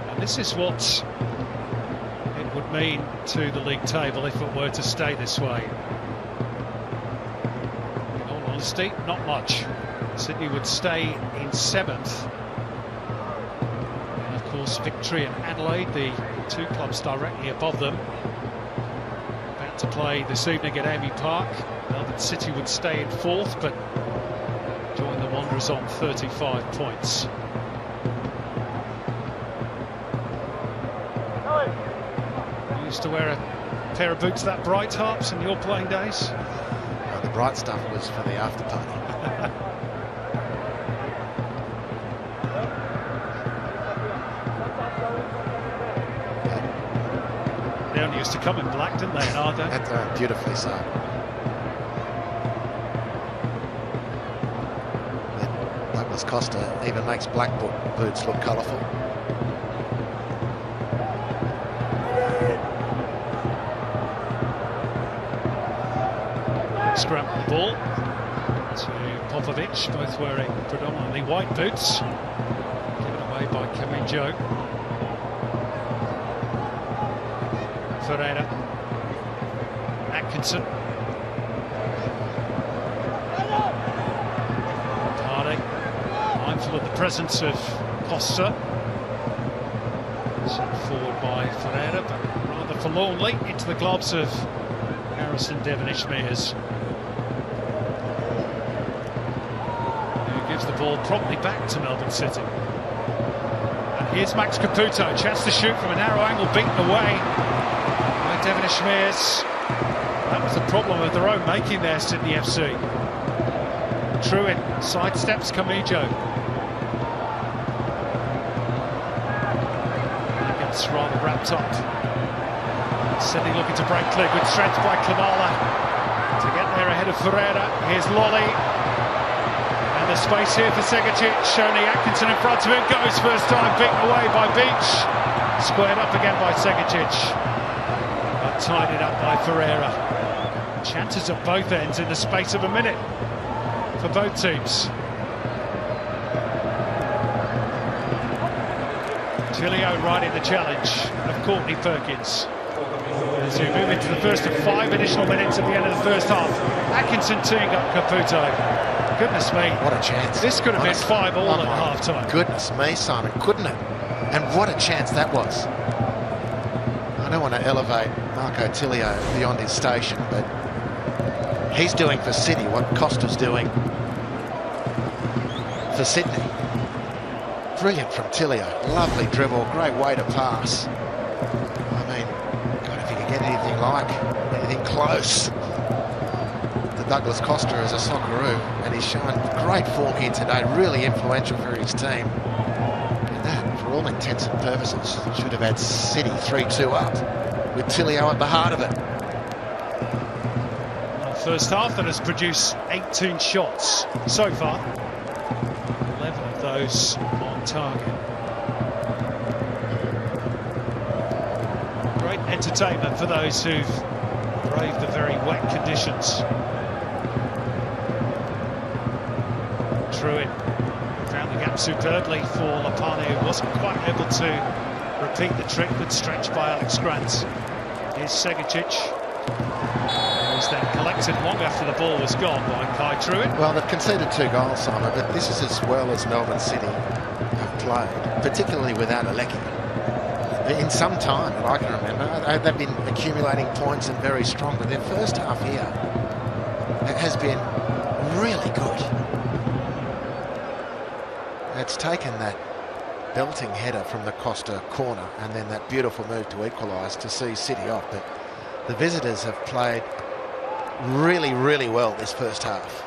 And this is what it would mean to the league table if it were to stay this way. In all honesty, not much. Sydney would stay in 7th. And of course, Victory and Adelaide, the two clubs directly above them, to play this evening at Amy Park. Melbourne City would stay in 4th, but join the is on 35 points. You used to wear a pair of boots that bright, Harps, in your playing days? Well, the bright stuff was for the after party. They only used to come in black, didn't they, in our day? That's beautifully so. Douglas Costa even makes black boots look colourful. Scramble the ball to Popovic, both wearing predominantly white boots. Given away by Campanella. Ferreira. Atkinson. Hardy. Mindful of the presence of Costa. Sent forward by Ferreira, but rather forlornly into the gloves of Harrison Devonish-Mears. Gives the ball promptly back to Melbourne City. And here's Max Caputo, chance to shoot from a narrow angle, beaten away by Devonish-Mears. That was the problem of their own making there, Sydney FC. Truin sidesteps Camijo. That gets rather wrapped up. Sydney looking to break clear, good strength by Kamala to get there ahead of Ferreira. Here's Lolly. And the space here for Segacic. Shoney Atkinson in front of him. Goes first time, beaten away by Beach. Squared up again by Segacic. But tied it up by Ferreira. Chances at both ends in the space of a minute for both teams. Tilio riding the challenge of Courtney Perkins. As we move into the first of 5 additional minutes at the end of the first half. Atkinson teeing up Caputo. Goodness me. What a chance. This could have been 5-all at half-time. Goodness me, Simon, couldn't it? And what a chance that was. I don't want to elevate Marco Tilio beyond his station, but he's doing for City what Costa's doing for Sydney. Brilliant from Tilio. Lovely dribble, great way to pass. I mean, God, if you could get anything close to Douglas Costa as a Socceroo, and he's shown great form here today, really influential for his team. And that, for all intents and purposes, should have had City 3-2 up, with Tilio at the heart of it. First half that has produced 18 shots so far. 11 of those on target. Great entertainment for those who've braved the very wet conditions. Truin found the gap superbly for Lapani, who wasn't quite able to repeat the trick. Good stretch by Alex Grant. Here's Segacic. He was then collected long after the ball was gone by Kai Truin. Well, they've conceded 2 goals, Simon, but this is as well as Melbourne City have played, particularly without Alecki. In some time that I can remember, they've been accumulating points and very strong, but their first half here has been really good. It's taken that belting header from the Costa corner and then that beautiful move to equalise to see City off, but the visitors have played really, really well this first half.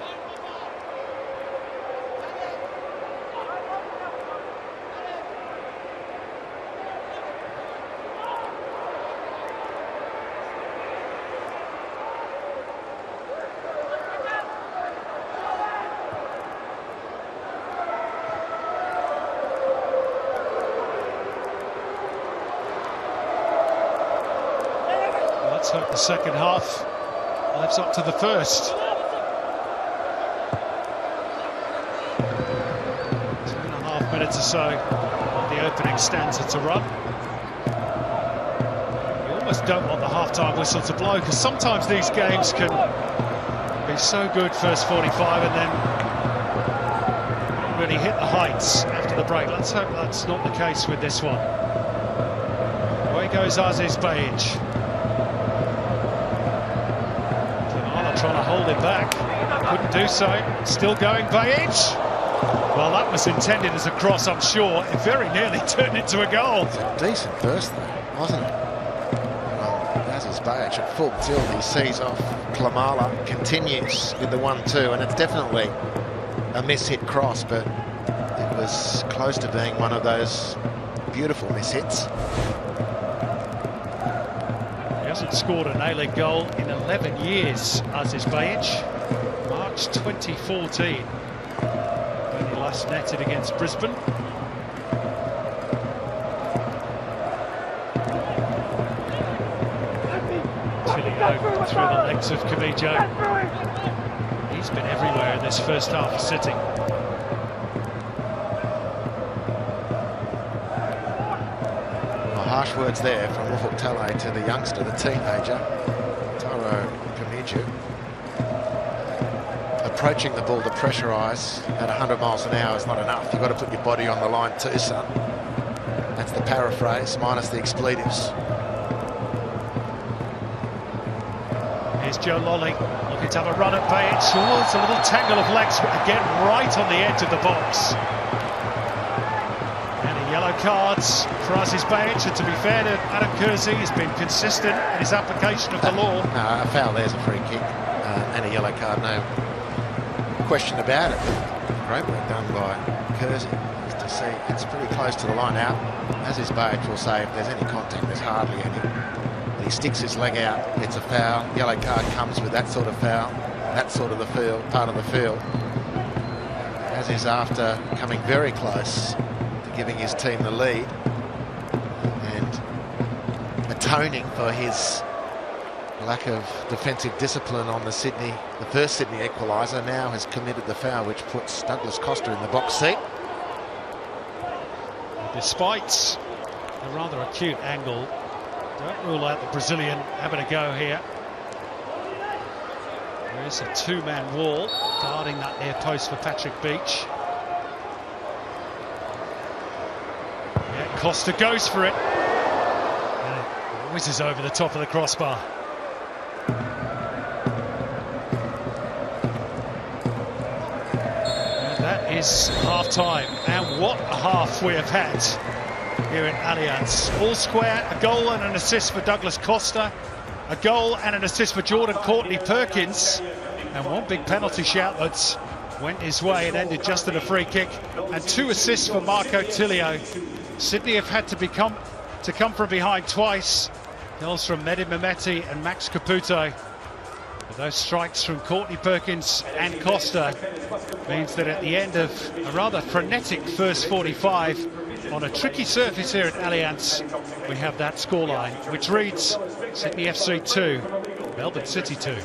Let's hope the second half lives up to the first. 2.5 minutes or so of the opening stanza to run. You almost don't want the half-time whistle to blow, because sometimes these games can be so good first 45 and then really hit the heights after the break. Let's hope that's not the case with this one. Away goes Aziz Bayic. Trying to hold it back, couldn't do so. Still going, Bayic. Well, that was intended as a cross, I'm sure. It very nearly turned into a goal. It's a decent burst, though, wasn't it? Rameses at full tilt, he sees off Klamala, continues with the 1-2, and it's definitely a miss-hit cross, but it was close to being one of those beautiful miss-hits. He hasn't scored an A-League goal in 11 years, Aziz Bajic. March 2014, when he last netted against Brisbane. Through the legs of Kamijo. He's been everywhere in this first half of City. Well, harsh words there from Ufuk Talay to the youngster, the teenager, Turno Kamijo. Approaching the ball to pressurise at 100 miles an hour is not enough. You've got to put your body on the line too, son. That's the paraphrase, minus the expletives. Here's Joe Lolly looking to have a run at Bajic. Oh, it's a little tangle of legs again right on the edge of the box. And yellow cards for Aziz Bajic, and to be fair to Adam Kersey, he's been consistent in his application of the law. No, a foul there's a free kick and a yellow card, no question about it. Great work done by Kersey. Just to see, it's pretty close to the line out. Aziz Bajic will say if there's any contact, there's hardly any. He sticks his leg out, it's a foul. Yellow card comes with that sort of foul, that sort of the field, part of the field. As is after coming very close to giving his team the lead and atoning for his lack of defensive discipline on the first Sydney equaliser, now has committed the foul which puts Douglas Costa in the box seat. Despite a rather acute angle, don't rule out the Brazilian having a go here. There is a two-man wall guarding that near post for Patrick Beach. Yeah, Costa goes for it. And it whizzes over the top of the crossbar. And that is half-time. And what a half we have had here at Allianz. All square, a goal and an assist for Douglas Costa, a goal and an assist for Jordan Courtney Perkins, and one big penalty shout that went his way and ended just in a free kick, and two assists for Marco Tilio. Sydney have had to come from behind twice. Goals from Mehdi Mehmeti and Max Caputo. But those strikes from Courtney Perkins and Costa means that at the end of a rather frenetic first 45, on a tricky surface here at Allianz, we have that scoreline, which reads Sydney FC 2, Melbourne City 2.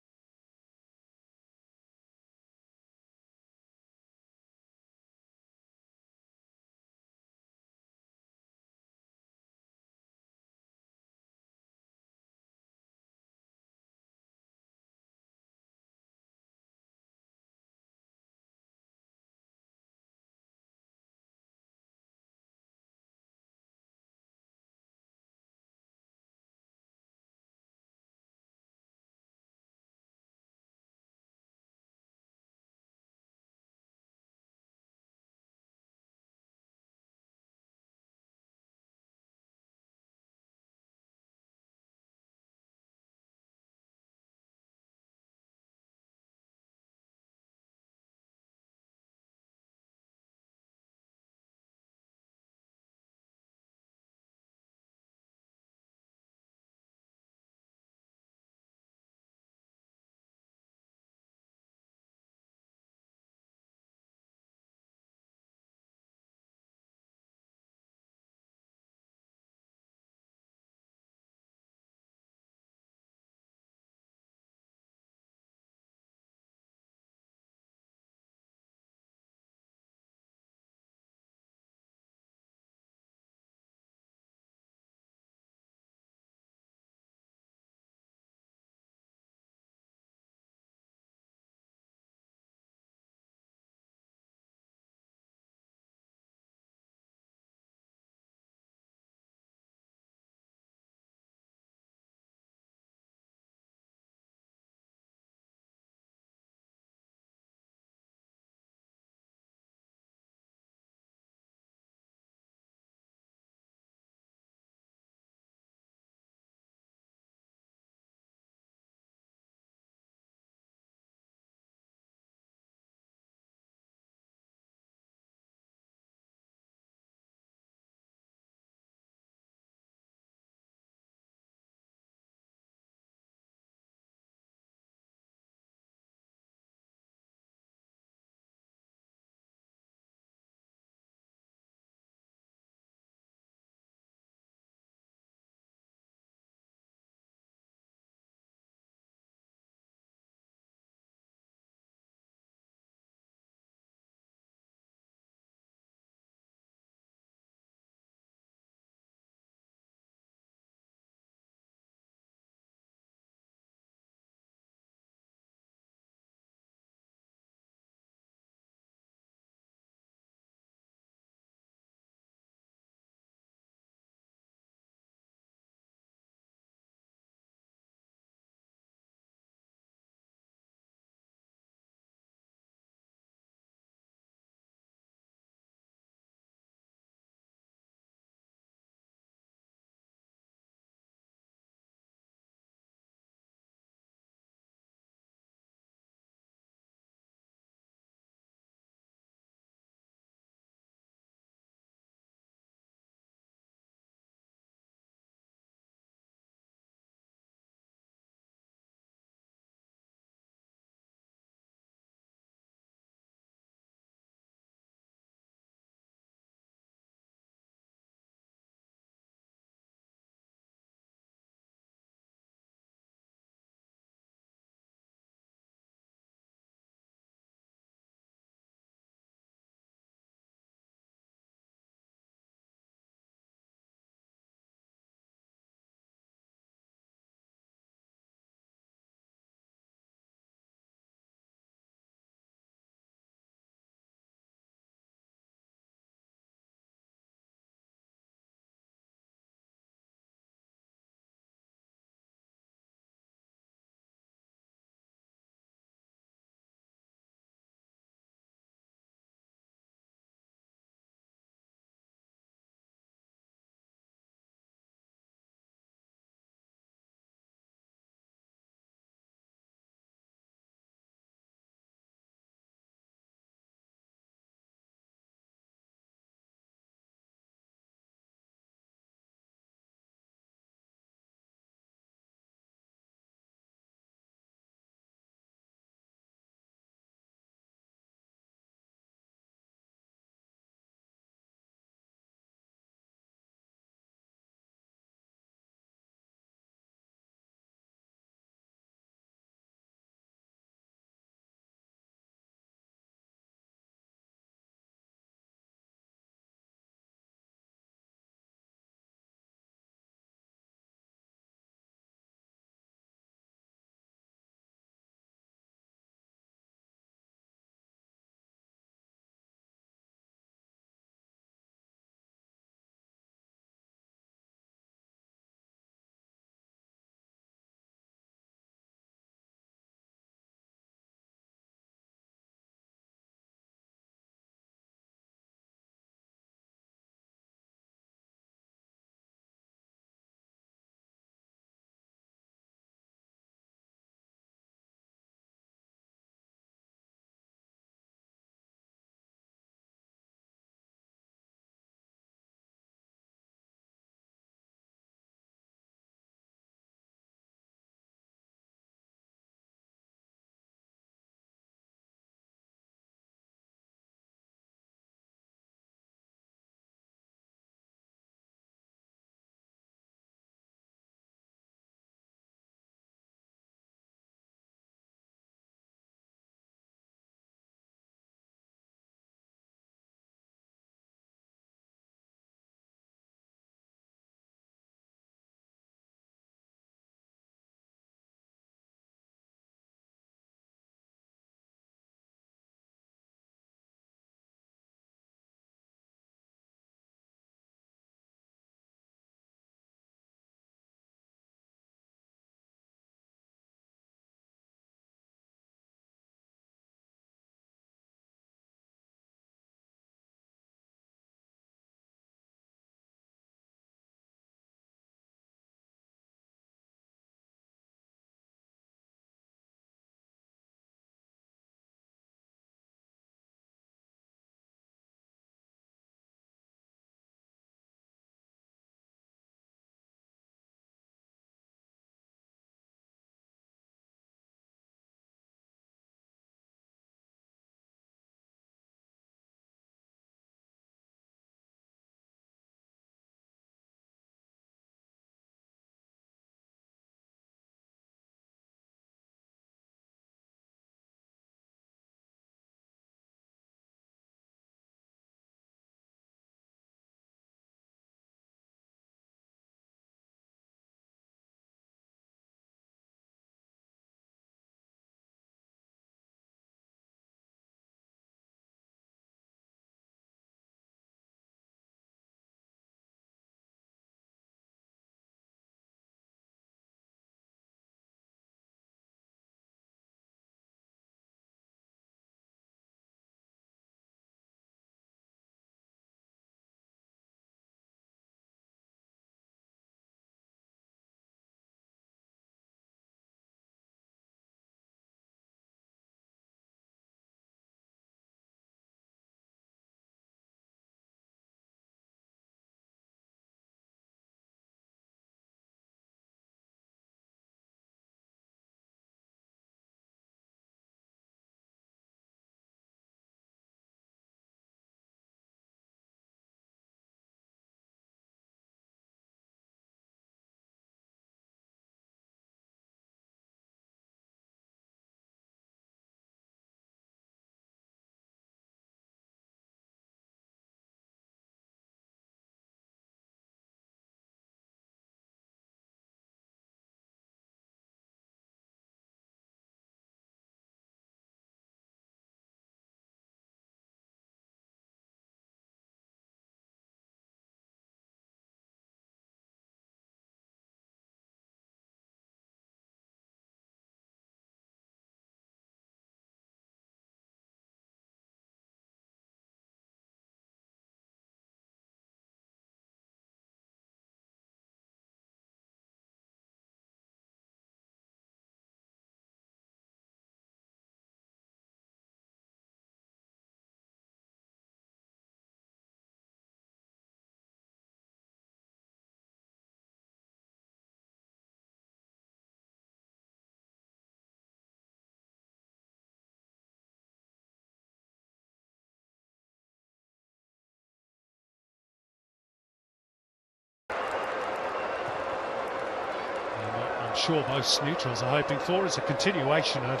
I'm sure most neutrals are hoping for is a continuation of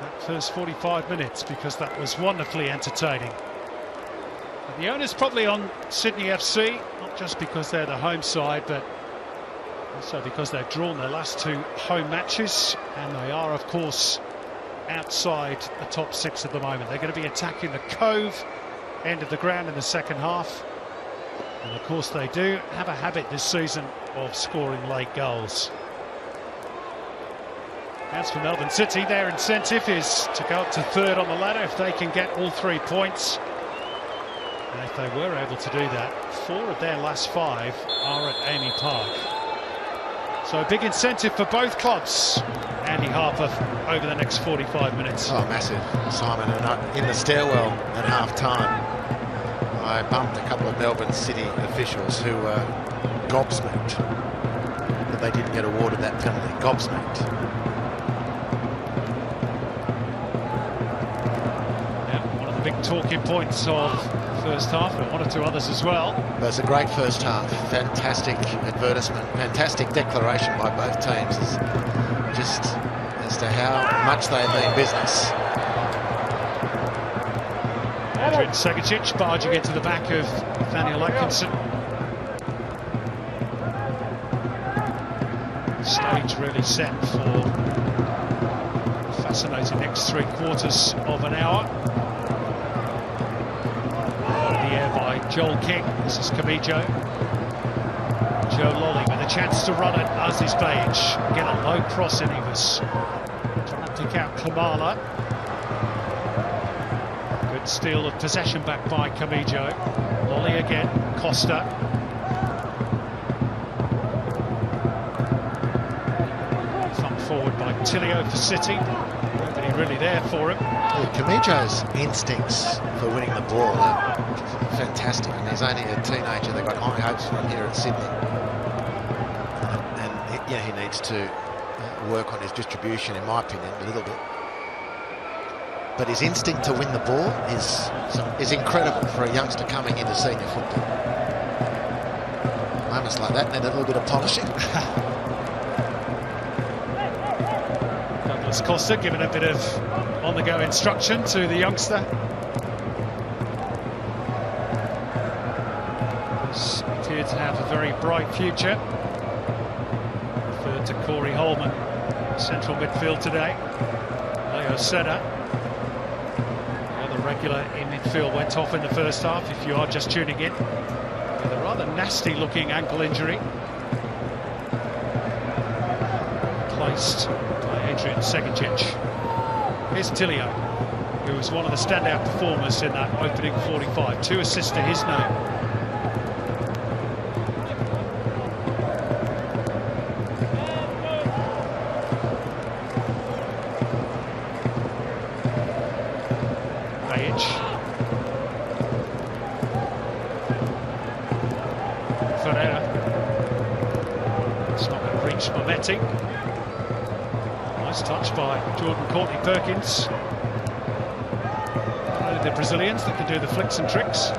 that first 45 minutes, because that was wonderfully entertaining. And the onus probably on Sydney FC, not just because they're the home side, but also because they've drawn their last 2 home matches, and they are, of course, outside the top 6 at the moment. They're going to be attacking the Cove end of the ground in the second half, and of course they do have a habit this season of scoring late goals. As for Melbourne City, their incentive is to go up to 3rd on the ladder if they can get all 3 points. And if they were able to do that, 4 of their last 5 are at Amy Park. So a big incentive for both clubs, Andy Harper, over the next 45 minutes. Oh, massive, Simon. And in the stairwell at half-time, I bumped a couple of Melbourne City officials who were gobsmacked that they didn't get awarded that penalty. Gobsmacked. Yeah, one of the big talking points of first half, but 1 or 2 others as well. It was a great first half. Fantastic advertisement, fantastic declaration by both teams just as to how much they mean business. Adrian Segacic barging into the back of Nathaniel Atkinson. Stage really set for a fascinating next 3 quarters of an hour. By Joel King. This is Camijo. Joe Lolly with a chance to run it as his page. Get a low cross in. He was trying to pick out Kamala. Good steal of possession back by Camijo. Lolly again. Costa. Thump forward by Tilio for City. Nobody really there for him. Camijo's instincts for winning the ball are fantastic, and he's only a teenager. They've got high hopes for him here at Sydney, and yeah, he needs to work on his distribution, in my opinion, a little bit. But his instinct to win the ball is incredible for a youngster coming into senior football. Moments like that need a little bit of polishing. Douglas Costa giving a bit of on-the-go instruction to the youngster. Appeared to have a very bright future. Referred to Corey Holman, central midfield today. Leo Senna, the other regular in midfield, went off in the first half, if you are just tuning in, with a rather nasty looking ankle injury. Placed by Adrian Segacic. Here's Tilio, who was one of the standout performers in that opening 45. 2 assists to his name. Nice touch by Jordan Courtney Perkins. Only the Brazilians that can do the flicks and tricks.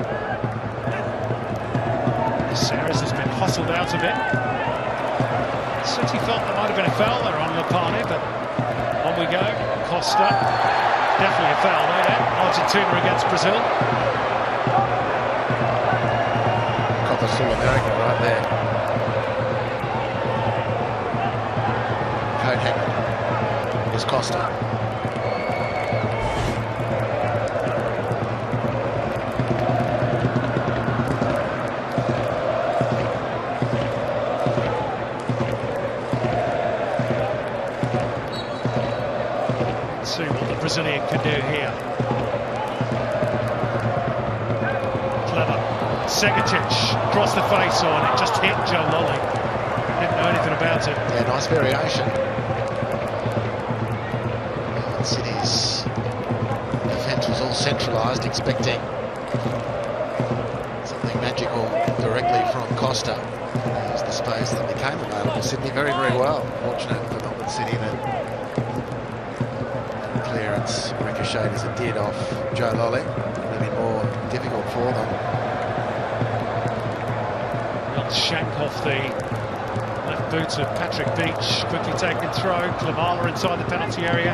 Sarahs has been hustled out of it. City felt there might have been a foul there on Lapane, but on we go. Costa. Definitely a foul there. Argentina against Brazil. Copa Sul-American right there. Here's Costa. Let's see what the Brazilian can do here. Clever. Segacic across the face on it, just hit Joe Lolly. Didn't know anything about it. Yeah, nice variation. City's defence was all centralised, expecting something magical directly from Costa. Used the space that became available. Sydney very, very well. Fortunate for Melbourne City that clearance ricocheted as it did off Joe Lolly. It would have been more difficult for them. Well, shank off the left boot of Patrick Beach, quickly taken throw. Klimala inside the penalty area.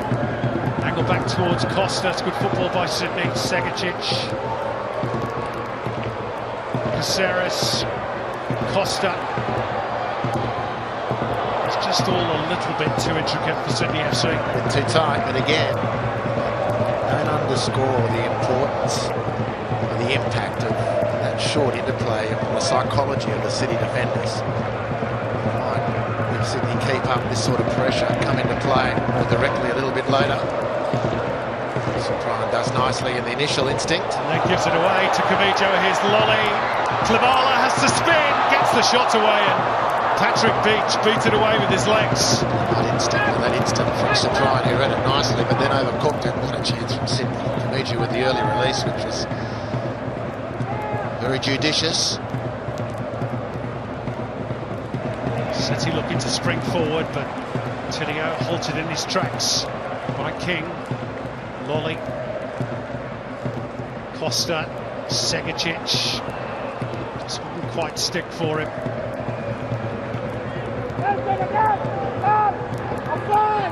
Angle back towards Costa. It's good football by Sydney. Segicic. Caceres. Costa. It's just all a little bit too intricate for Sydney FC. A bit too tight, but again, don't underscore the importance or the impact of that short interplay on the psychology of the City defenders. If Sydney keep up this sort of pressure, come into play more directly a little bit later. Soprano does nicely in the initial instinct. And then gives it away to Camijo. Here's Lolly. Klimala has to spin, gets the shot away, and Patrick Beach beat it away with his legs. That instant from Soprano, who read it nicely, but then overcooked it. What a chance from Sydney. Camijo with the early release, which was very judicious. City looking to spring forward, but Tilio halted in his tracks by King. Lolly. Costa. Segicic. Just wouldn't quite stick for him.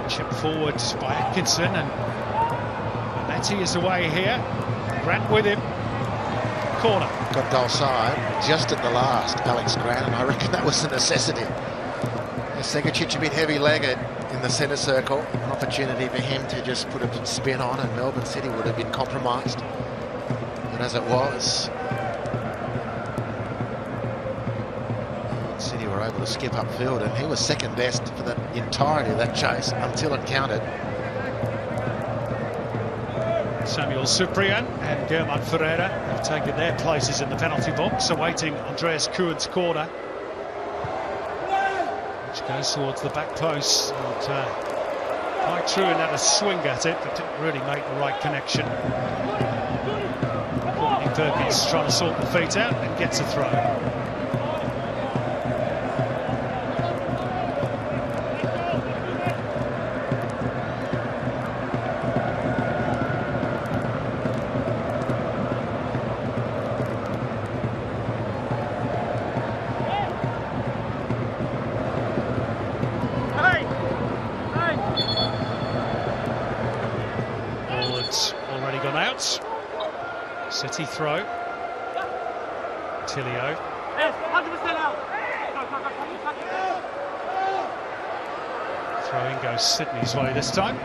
Chip forward by Atkinson, and Matty is away here. Grant with him. Corner. Got goal side just at the last, Alex Grant, and I reckon that was a necessity. Segicic a bit heavy-legged in the centre circle. An opportunity for him to just put a spin on, and Melbourne City would have been compromised. But as it was, City were able to skip upfield, and he was second best for the entirety of that chase until it counted. Samuel Suprian and Germán Ferreira have taken their places in the penalty box, awaiting Andreas Kuhn's corner, which goes towards the back post. And Mike Truan had a swing at it, but didn't really make the right connection. Courtney Perkins trying to sort the feet out and gets a throw. Already gone out. City throw. Tilio. Throw-in goes Sydney's way this time.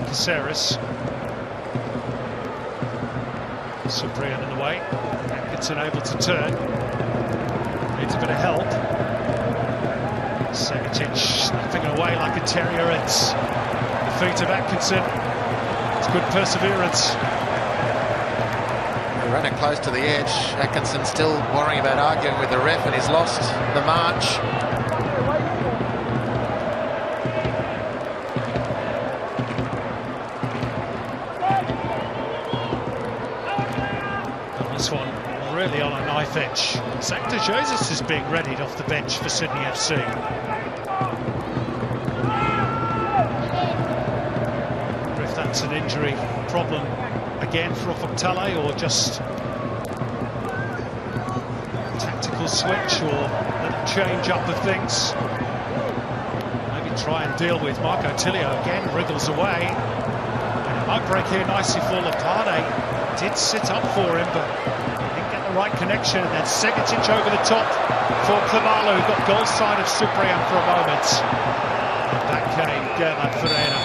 Caceres. Suprian in the way. Atkinson able to turn. Needs a bit of help. Segicic snapping away like a terrier. It's the feet of Atkinson. It's good perseverance. They ran it close to the edge. Atkinson still worrying about arguing with the ref, and he's lost the march. And this one really on a knife edge. Zach de Jesus is being readied off the bench for Sydney FC. Wonder if that's an injury problem again for Ofoptale, or just a tactical switch, or a little change up of things. Maybe try and deal with Marco Tilio again, wriggles away. And it might break here nicely for Lapade. Did sit up for him, but right connection, and then Segicic over the top for Klimala, who got goal side of Suprian for a moment. And back came Germán Ferreira.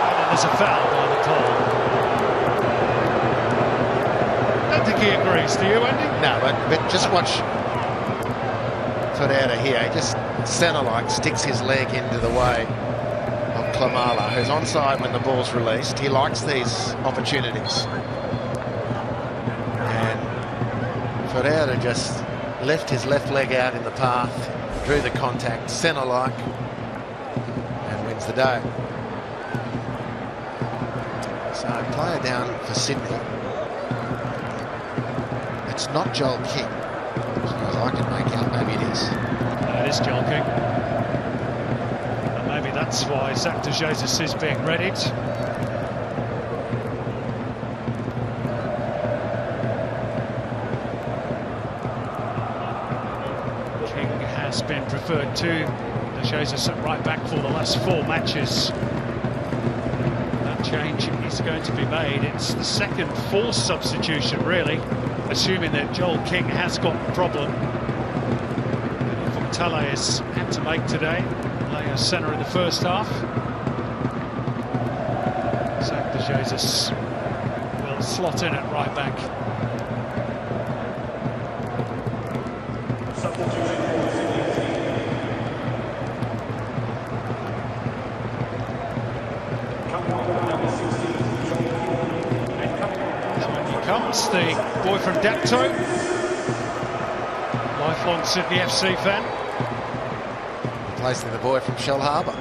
And then there's a foul by the pole. I don't think he agrees, do you, Andy? No, but just watch Ferreira here. He just centre-like sticks his leg into the way of Klimala, who's onside when the ball's released. He likes these opportunities. Ferreira just left his left leg out in the path, drew the contact, centre-like, and wins the day. So player down for Sydney. It's not Joel King, as far as I can make out. Maybe it is. No, it is Joel King. And maybe that's why Zach de Jesus is being readied. referred to. Jesus at right back for the last 4 matches. That change is going to be made. It's the second forced substitution, really, assuming that Joel King has got a problem. Tale has had to make today. Lay a centre in the first half. Zach de Jesus will slot in at right back. The boy from Dapto, lifelong Sydney FC fan. Replacing the boy from Shell Harbour.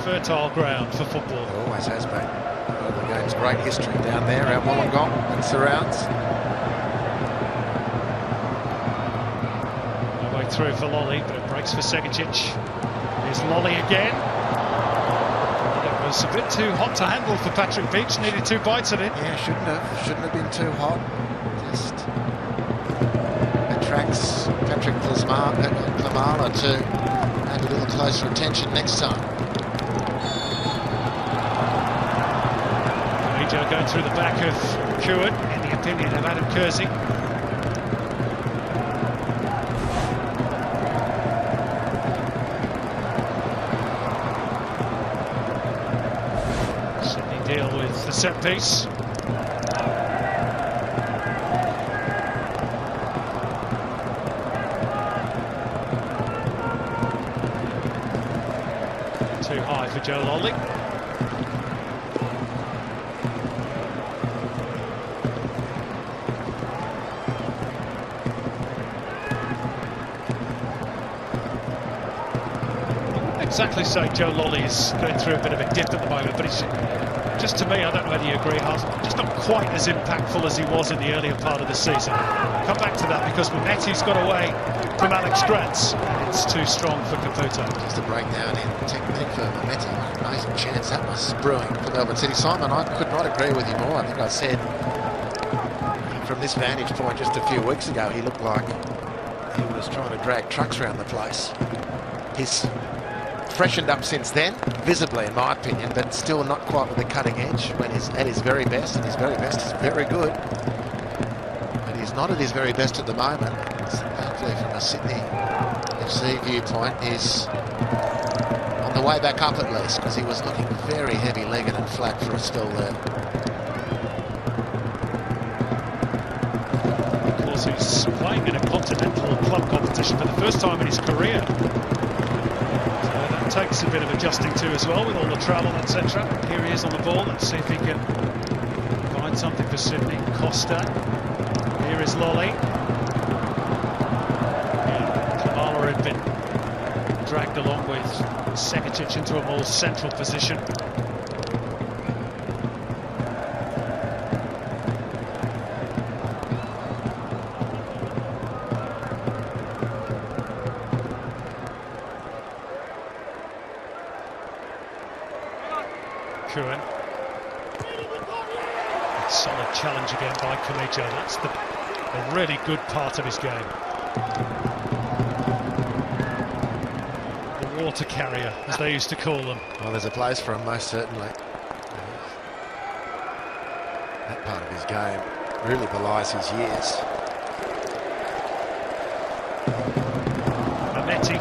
Fertile ground for football. It always has been. The game's great history down there around Wollongong and surrounds. No way through for Lolly, but it breaks for Segicic. Here's Lolly again. It was a bit too hot to handle for Patrick Beach, needed 2 bites at it. Yeah, shouldn't have been too hot. Just attracts Patrick Klamala to have a little closer attention next time. Major going through the back of Kewitt, in the opinion of Adam Kersey. Deal with the set piece. Too high for Joe Lolly. Exactly say Joe Lolly is going through a bit of a dip at the moment, but he's just, to me, I don't know whether you agree, just not quite as impactful as he was in the earlier part of the season. Come back to that because Manetti's got away from Alex Grantz. It's too strong for Caputo. Just a breakdown in technique for Manetti. Amazing chance that was brewing for Melbourne City. Simon, I could not agree with you more. I think I said from this vantage point just a few weeks ago, he looked like he was trying to drag trucks around the place. He's freshened up since then, visibly in my opinion, but still not quite with the cutting edge when he's at his very best, and his very best is very good. But he's not at his very best at the moment. So hopefully from a Sydney FC viewpoint, he's on the way back up at least, because he was looking very heavy-legged and flat for a spell there. Of course, he's playing in a continental club competition for the first time in his career. Takes a bit of adjusting to as well with all the travel, etc. Here he is on the ball. Let's see if he can find something for Sydney. Costa. Here is Lolly. Kamala had been dragged along with Segicic into a more central position. Solid challenge again by Camicho. That's a really good part of his game. The water carrier, as they used to call them. Well, there's a place for him, most certainly. That part of his game really belies his years. Manetti.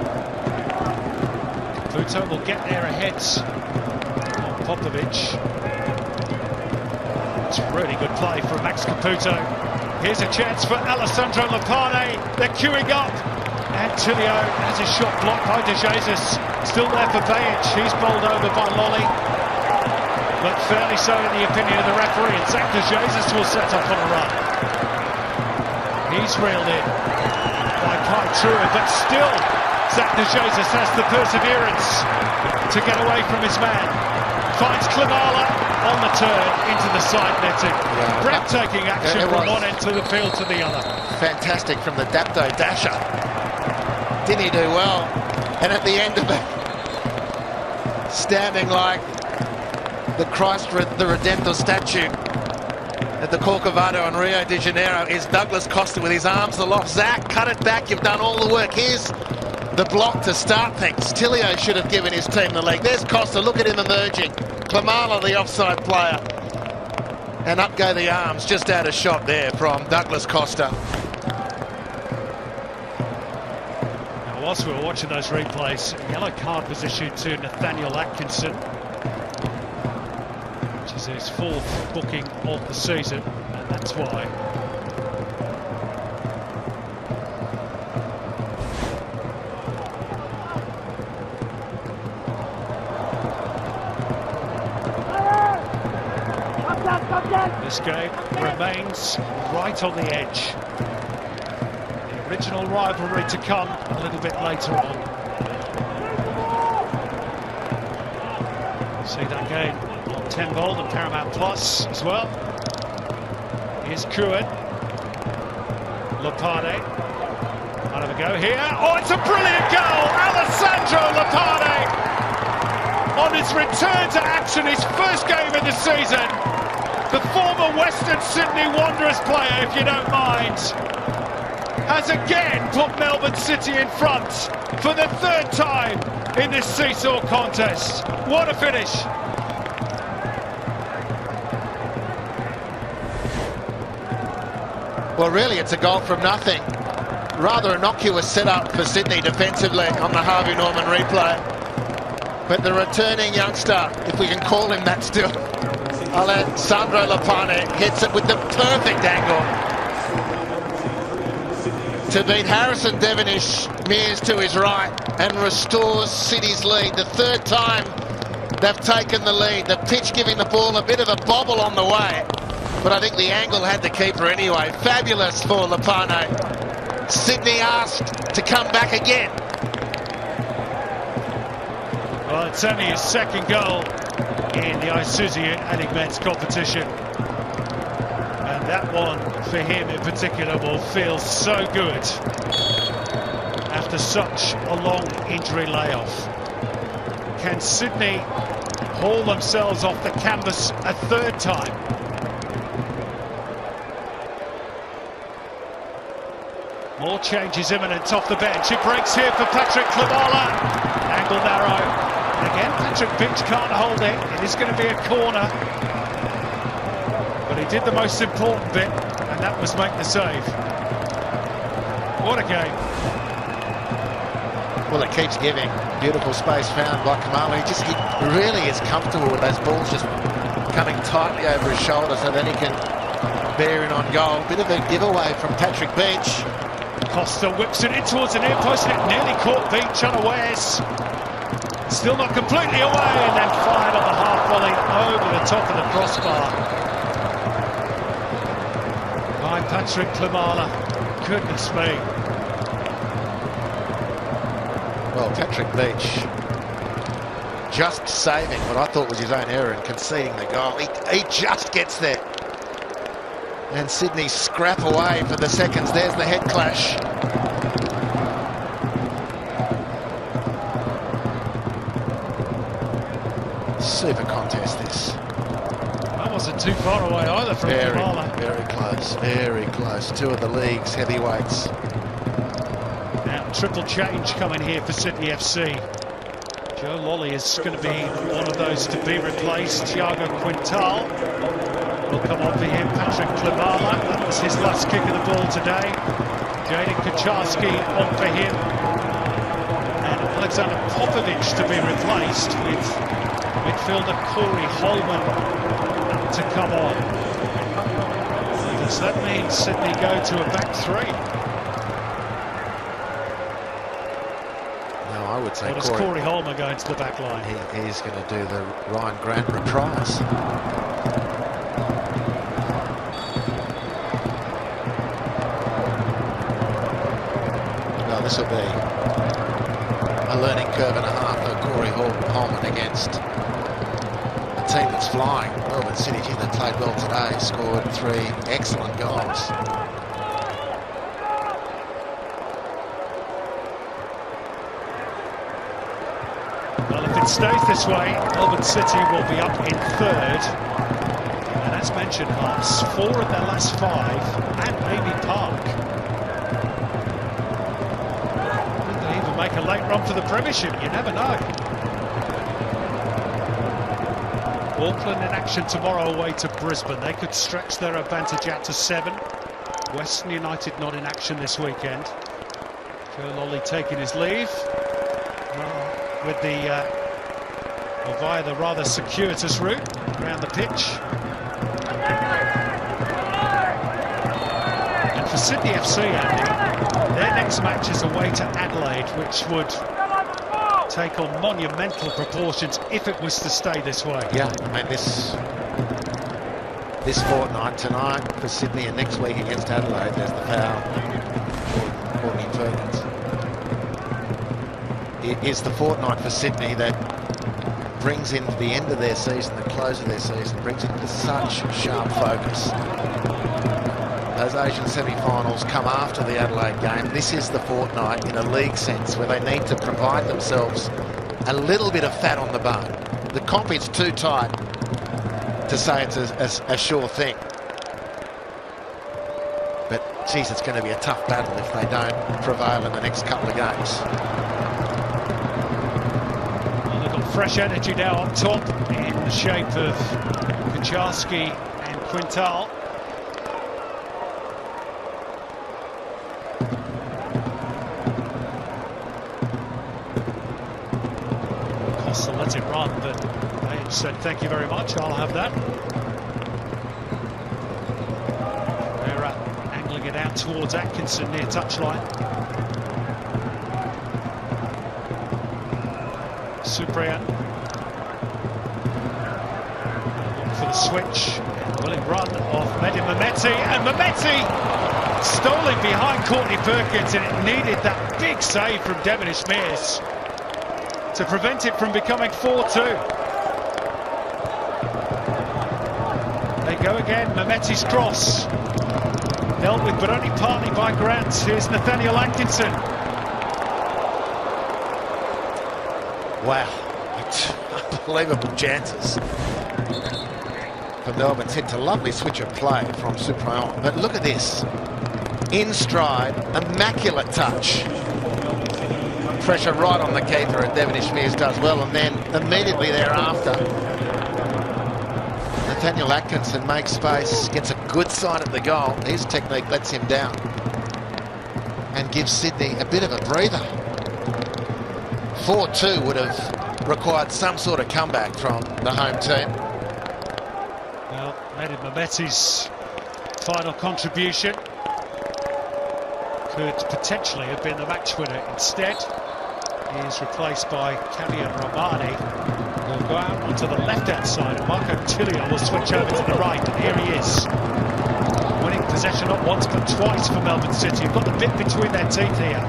Caputo will get there ahead of Popovic. It's a really good play from Max Caputo. Here's a chance for Alessandro Lapane. They're queuing up. And Tilio has his shot blocked by De Jesus. Still there for Bajic. He's bowled over by Lolly. But fairly so in the opinion of the referee. And Zach De Jesus will set up on a run. He's reeled in by Kai True, but still Zach De Jesus has the perseverance to get away from his man. Finds Klamala on the turn into the side netting. Yeah, breathtaking action from one end to the field to the other. Fantastic from the Dapto dasher. Didn't he do well? And at the end of it, standing like the Christ the Redemptor statue at the Corcovado in Rio de Janeiro is Douglas Costa with his arms aloft. Zach, cut it back. You've done all the work. Here's the block to start things. Tilio should have given his team the leg. There's Costa, look at him emerging. Klimala, the offside player. And up go the arms, just out of shot there from Douglas Costa. Now, whilst we were watching those replays, a yellow card was issued to Nathaniel Atkinson, which is his 4th booking of the season, and that's why. This game remains right on the edge. The original rivalry to come a little bit later on. See that game on 10 Volt and Paramount Plus as well. Here's Kuhn. Lopade. I'll have a go here. Oh, it's a brilliant goal! Alessandro Lopade! On his return to action, his first game of the season. The former Western Sydney Wanderers player, if you don't mind, has again put Melbourne City in front for the 3rd time in this Seesaw contest. What a finish! Well, really, it's a goal from nothing. Rather innocuous setup for Sydney defensively on the Harvey Norman replay. But the returning youngster, if we can call him that still, Alessandro Lopade hits it with the perfect angle to beat Harrison Devonish Mears to his right and restores City's lead. The 3rd time they've taken the lead. The pitch giving the ball a bit of a bobble on the way, but I think the angle had the keeper anyway. Fabulous for Lopade. Sydney asked to come back again. Well, it's only his 2nd goal in the Isuzu Adding Men's competition, and that one for him in particular will feel so good after such a long injury layoff. Can Sydney haul themselves off the canvas a 3rd time? More changes imminent off the bench. It breaks here for Patrick Klimala. Angle narrow. Again, Patrick Finch can't hold it. It is going to be a corner. But he did the most important bit, and that was make the save. What a game. Well, it keeps giving. Beautiful space found by Kamala. He really is comfortable with those balls just coming tightly over his shoulder so that he can bear in on goal. Bit of a giveaway from Patrick Finch. Costa whips it in towards the near post, and it nearly caught Finch unawares. Still not completely away, and then fired on the half volley over the top of the crossbar by Patrick Klimala. Goodness me. Well, Patrick Beach just saving what I thought was his own error and conceding the goal. He just gets there. And Sydney scrap away for the seconds. There's the head clash. Super contest, this. That wasn't too far away either from Kamala. Very close, very close. 2 of the league's heavyweights. Now, triple change coming here for Sydney FC. Joe Lolly is going to be one of those to be replaced. Thiago Quintal will come on for him. Patrick Klimala, that was his last kick of the ball today. Jaden Kaczarski on for him. And Alexander Popovic to be replaced with midfielder Corey Holman to come on. Does that mean Sydney go to a back 3? No, I would say Corey Holman going to the back line? He's going to do the Ryan Grant reprise. Well, this will be a learning curve and a half for Corey Holman against a team that's flying. Melbourne City team that played well today, scored 3 excellent goals. Well, if it stays this way, Melbourne City will be up in 3rd. And as mentioned, Hearts, 4 of their last 5, and maybe Park. They even make a late run for the Premiership. You never know. Auckland in action tomorrow away to Brisbane. They could stretch their advantage out to 7. Western United not in action this weekend. Joe Lolly taking his leave with the or via the rather circuitous route around the pitch. And for Sydney FC, Andy, their next match is away to Adelaide, which would take on monumental proportions if it was to stay this way. Yeah, I mean this fortnight tonight for Sydney and next week against Adelaide, there's the foul. Courtney Perkins. It is the fortnight for Sydney that brings into the end of their season, the close of their season, brings into such sharp focus. Those Asian semi-finals come after the Adelaide game. This is the fortnight in a league sense where they need to provide themselves a little bit of fat on the bone. The comp is too tight to say it's a sure thing. But, geez, it's going to be a tough battle if they don't prevail in the next couple of games. Well, they've got fresh energy now up top in the shape of Kucharski and Quintal. Costa lets it run, but they said thank you very much, I'll have that. Pereira angling it out towards Atkinson near touchline. Cyprian for the switch. Willing run of Mehdi Mehmeti, and Mehmeti stolen behind Courtney Perkins, and it needed that big save from Devon Ishmears to prevent it from becoming 4-2. They go again, Mehmeti's cross. Dealt with, but only partly by Grant. Here's Nathaniel Atkinson. Wow, unbelievable chances for Melbourne's hit. A lovely switch of play from Cyprian. But look at this. In stride, immaculate touch. Pressure right on the keeper, and Devon Ishmears does well, and then immediately thereafter Nathaniel Atkinson makes space, gets a good sight at the goal. His technique lets him down and gives Sydney a bit of a breather. 4-2 would have required some sort of comeback from the home team. Well, Mehdi Mehmeti's final contribution could potentially have been the match winner. Instead, he is replaced by Kavian Romani, who will go out onto the left-hand side, and Marco Tilio will switch over to the right, and here he is. Winning possession not once but twice for Melbourne City. You've got the bit between their teeth here.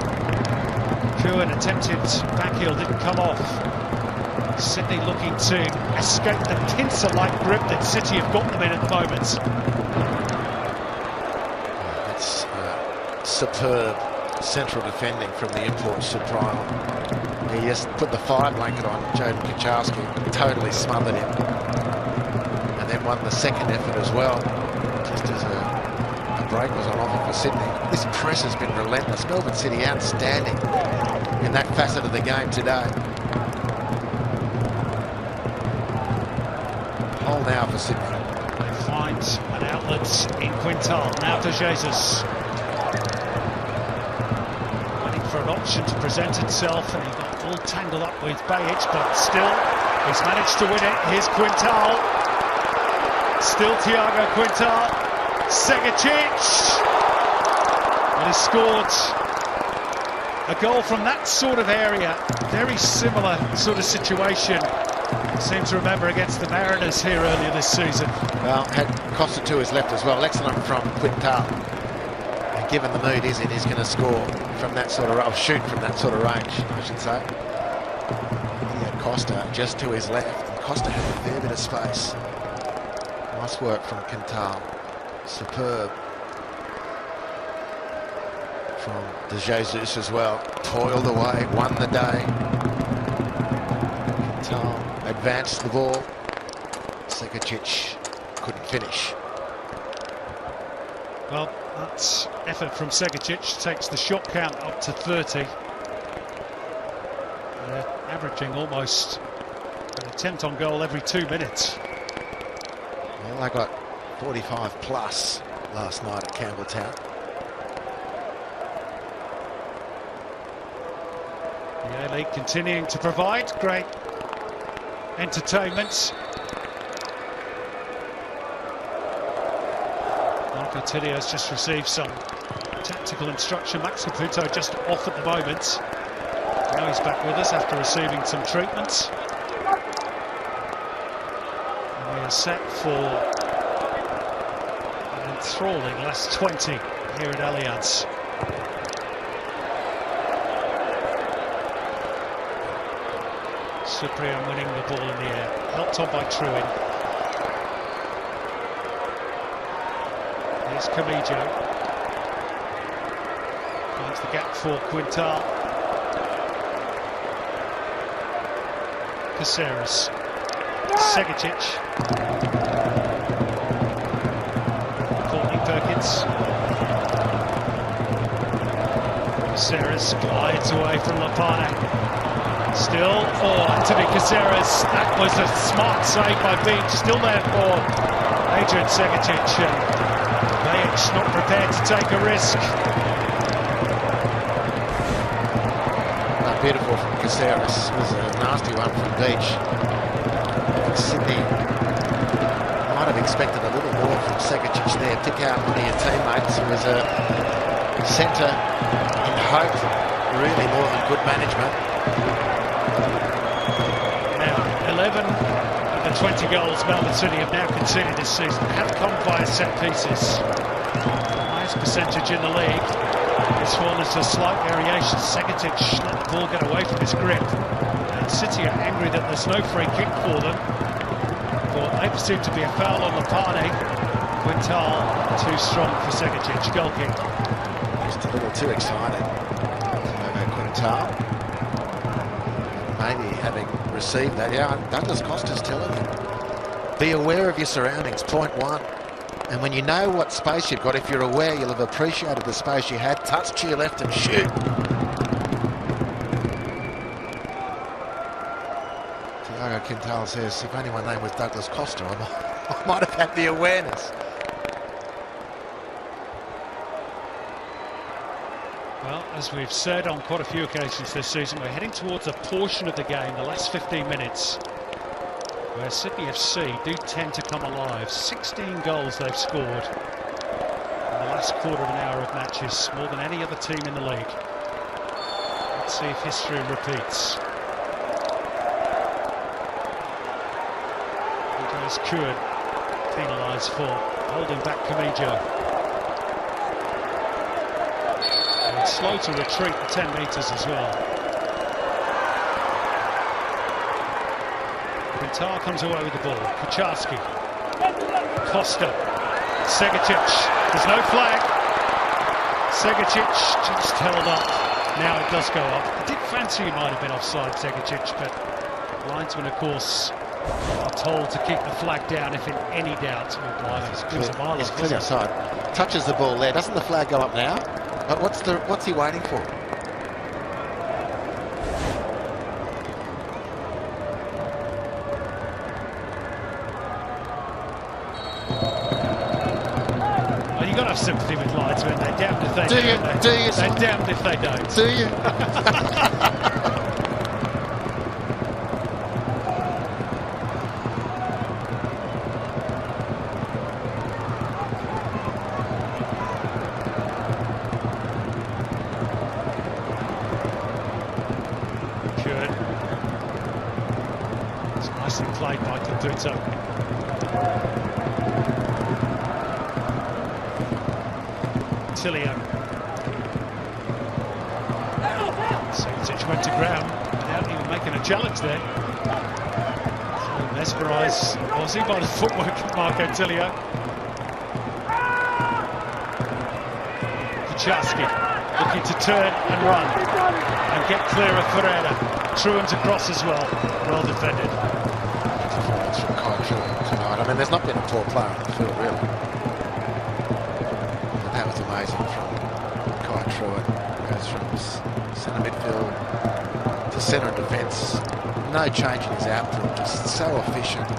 Cohen attempted backheel, didn't come off. Sydney looking to escape the pincer-like grip that City have got them in at the moment. It's superb central defending from the import Cyprian. He just put the fire blanket on Jaden Kucharski, totally smothered him, and then won the second effort as well, just as a break was on offer for Sydney. This press has been relentless. Melbourne City outstanding in that facet of the game today. Hole now for Sydney. They find an outlet in Quintal, now to Jesus. Waiting for an option to present itself, and he got all tangled up with Bajic, but still he's managed to win it. Here's Quintal. Still Thiago Quintal. Segacic. And he scored a goal from that sort of area. Very similar sort of situation. I seem to remember against the Mariners here earlier this season. Well, had Costa to his left as well. Excellent from Quintal. And given the mood he's in, he's going to score from that sort of, or shoot from that sort of range, I should say. He had Costa just to his left. And Costa had a fair bit of space. Nice work from Quintal. Superb from De Jesus as well. Toiled away, won the day. Quintal advanced the ball. Segacic couldn't finish. Well, that effort from Segacic takes the shot count up to 30. averaging almost an attempt on goal every 2 minutes. Well, they got 45 plus last night at Campbelltown. The A-League continuing to provide great entertainment. Marco Tilio's just received some tactical instruction. Max Caputo just off at the moment. Now he's back with us after receiving some treatments. And we are set for an enthralling last 20 here at Allianz. Cyprian winning the ball in the air, helped on by Truin. Here's Camijo. Finds the gap for Quintal. Caceres. Segicic. Courtney Perkins. Caceres glides away from Lapana. Still for Anthony Caceres. That was a smart save by Beach. Still there for Adrian Segicic. Beach not prepared to take a risk. Beautiful from Caceres. Was a nasty one from Beach. Sydney might have expected a little more from Segicic there. Pick out one of your teammates who was a centre in hope. Really more than good management. Now, 11 of the 20 goals Melbourne City have now conceded this season have come via set pieces. The highest percentage in the league. This one is a slight variation. Segicic let the ball get away from his grip. And City are angry that there's no free kick for them. But they perceive to be a foul on Lapane. Quintal too strong for Segicic. Goal kick. Just a little too excited. Quintal. Maybe having received that. Yeah, Douglas Costa's telling you. Be aware of your surroundings. Point one. And when you know what space you've got, if you're aware, you'll have appreciated the space you had. Touch to your left and shoot. Tiago Quintal says, if only my name was Douglas Costa, I might have had the awareness. Well, as we've said on quite a few occasions this season, we're heading towards a portion of the game, the last 15 minutes, where Sydney FC do tend to come alive. 16 goals they've scored in the last quarter of an hour of matches, more than any other team in the league. Let's see if history repeats. Andreas Kuhn penalised for holding back Camijo. And slow to retreat the 10 metres as well. Quintal comes away with the ball. Kucharski. Costa. Segicic. There's no flag. Segicic just held up. Now it does go up. I did fancy he might have been offside, Segicic, but linesmen, of course, are told to keep the flag down if in any doubt. He's clear outside. Touches the ball there. Doesn't the flag go up now? But what's he waiting for? Well, you've got to have sympathy with linesmen. They're damned if they do. They're damned if they don't. Do you? Played by Caputo. Tilio. Segicic went to ground without even making a challenge there. So mesmerised was he by the footwork of Marco Tilio. Kucharski looking to turn and run and get clear of Ferreira. Truan's across as well. Well defended. Tonight. I mean, there's not been a poor player on the field, really. But that was amazing from Kai Truan. Goes from centre midfield to the centre of defence. No change in his output, just so efficient.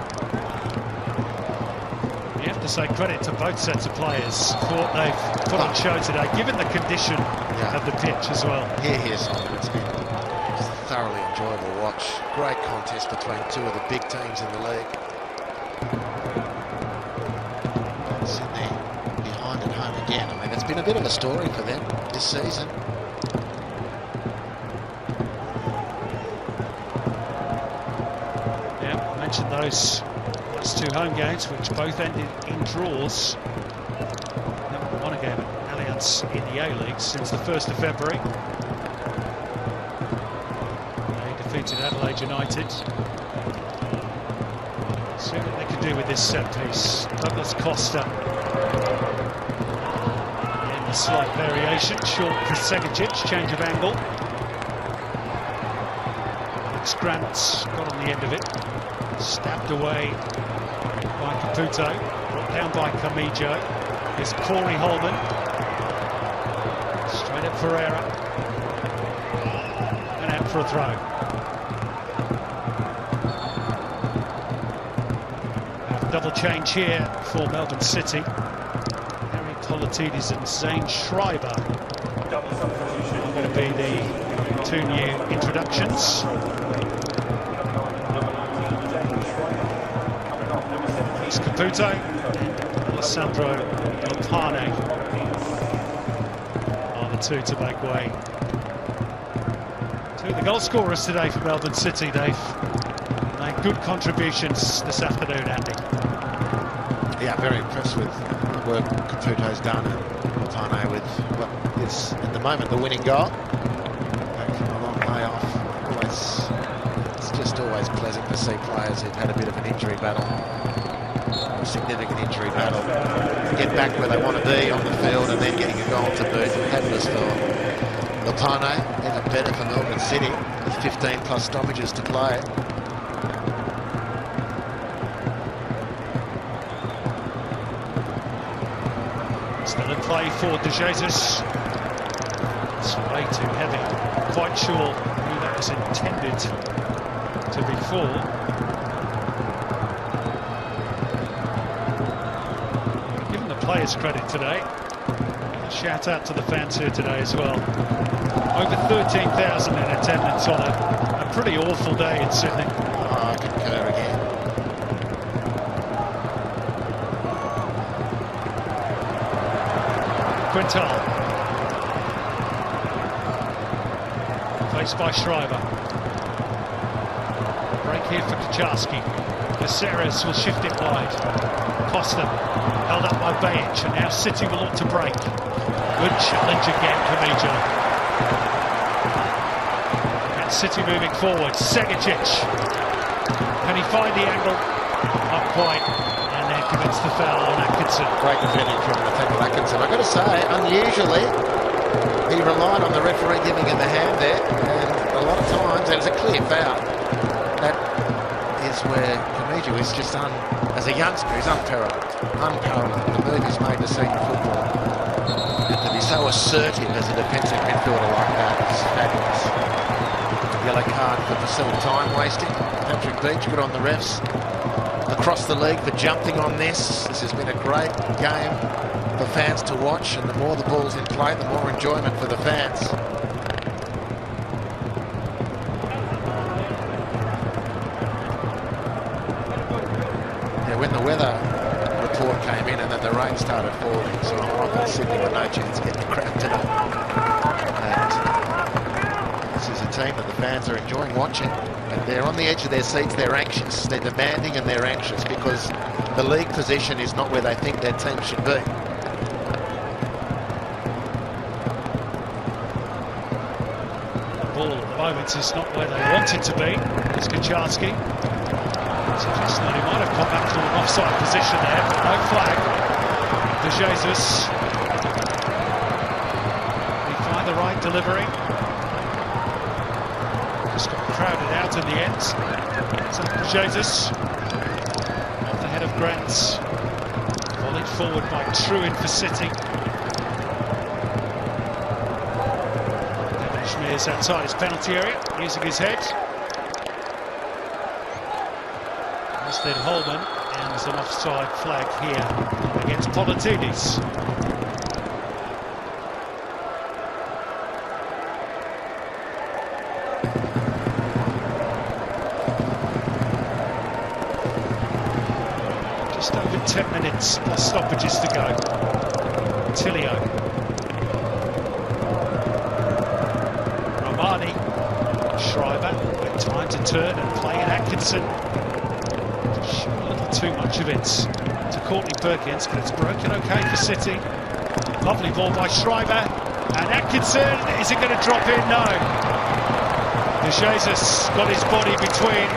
You have to say credit to both sets of players for what they've put on show today, given the condition of the pitch as well. Here, Simon. It's been just a thoroughly enjoyable watch. Great contest between two of the big teams in the league. Sydney behind at home again. I mean, it's been a bit of a story for them this season. Yeah, I mentioned those last two home games, which both ended in draws. Never won a game at Allianz in the A-League since the 1st of February. They defeated Adelaide United. See what they can do with this set piece. Douglas Costa. Again, a slight variation. Short for Segacic, change of angle. Alex Grant's got on the end of it. Stabbed away by Caputo. Brought down by Camijo. Here's Corey Holman. Straight at Ferreira. And out for a throw. Double change here for Melbourne City. Harry Kolatides and Zane Schreiber are going to be the two new introductions. It's Caputo and Alessandro Lopane are the two to make way. Two of the goal scorers today for Melbourne City. They've made good contributions this afternoon, Andy. Yeah, very impressed with the work Caputo's done, and Lopane with what is at the moment the winning goal. Back from a long layoff. It's just always pleasant to see players who've had a bit of an injury battle, a significant injury battle, get back where they want to be on the field, and then getting a goal to boot. Fabulous for Lopane, even better for Melbourne City with 15 plus stoppages to play. Still in play for De Jesus. It's way too heavy. Not quite sure who that was intended to be for. Giving the players credit today. A shout out to the fans here today as well. Over 13,000 in attendance on a pretty awful day in Sydney. I concur again. Quintal. Faced by Schreiber. Break here for Kucharski. Lasciate will shift it wide. Costa held up by Bajic, and now City will look to break. Good challenge again, Camijo. And City moving forward. Segacic. Can he find the angle? Not quite. And then commits the foul on Atkinson. Great defending from Nathaniel Atkinson. I've got to say, unusually, he relied on the referee giving him a hand there, and a lot of times it was a clear foul. That is where Camijo is just as a youngster, he's unparalleled. The move he's made to senior football. And to be so assertive as a defensive midfielder like that is fabulous. Yellow card for facile time wasting. Patrick Beach, good on the refs across the league for jumping on this. This has been a great game for fans to watch, and the more the ball's in play, the more enjoyment for the fans. Yeah, when the weather report came in and then the rain started falling, so I'm not in Sydney with no chance of getting crap today. And this is a team that the fans are enjoying watching. And they're on the edge of their seats, they're anxious, they're demanding and they're anxious because the league position is not where they think their team should be. The ball at the moment is not where they want it to be. It's Kucharski. Suggesting that he might have come back to an offside position there, but no flag. De Jesus. Did he find the right delivery? Just got crowded out in the end. So Jesus off the head of Grant. Volleyed forward by Truin for City. Devin Schmears outside his penalty area, using his head. Instead, Holman, and there's an offside flag here against Politidis. Just over 10 minutes plus stoppages to go. Tilio. Romani. Schreiber with time to turn and play in Atkinson. Just a little too much of it to Courtney Perkins, but it's broken okay for City. Lovely ball by Schreiber. And Atkinson, is he going to drop in? No. Jesus got his body between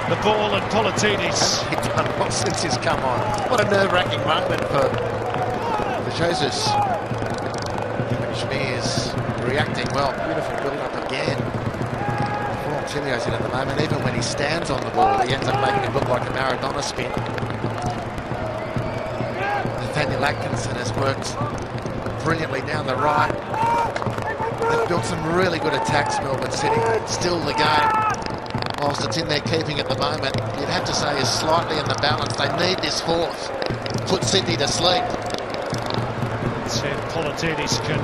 the ball and Politidis. He's done well since he's come on. What a nerve-wracking moment for Jesus. Schmears reacting well. Beautiful build-up again. Tilio's in at the moment. Even when he stands on the ball, he ends up making it look like a Maradona spin. Nathaniel Atkinson has worked brilliantly down the right. They've built some really good attacks, Melbourne City. Still the game, whilst it's in their keeping at the moment, you'd have to say is slightly in the balance. They need this fourth. Put Sydney to sleep. See if Politidis can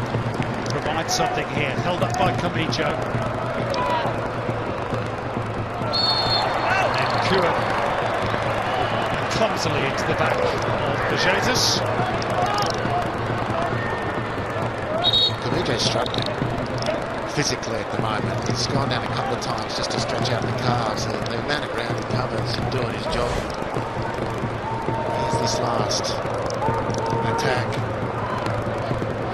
provide something here. Held up by Camijo. And Kieran clumsily into the back of Jesus. Camijo's struggling physically at the moment. He's gone down a couple of times just to stretch out the calves. The amount of ground he covers and doing his job. Here's this last attack.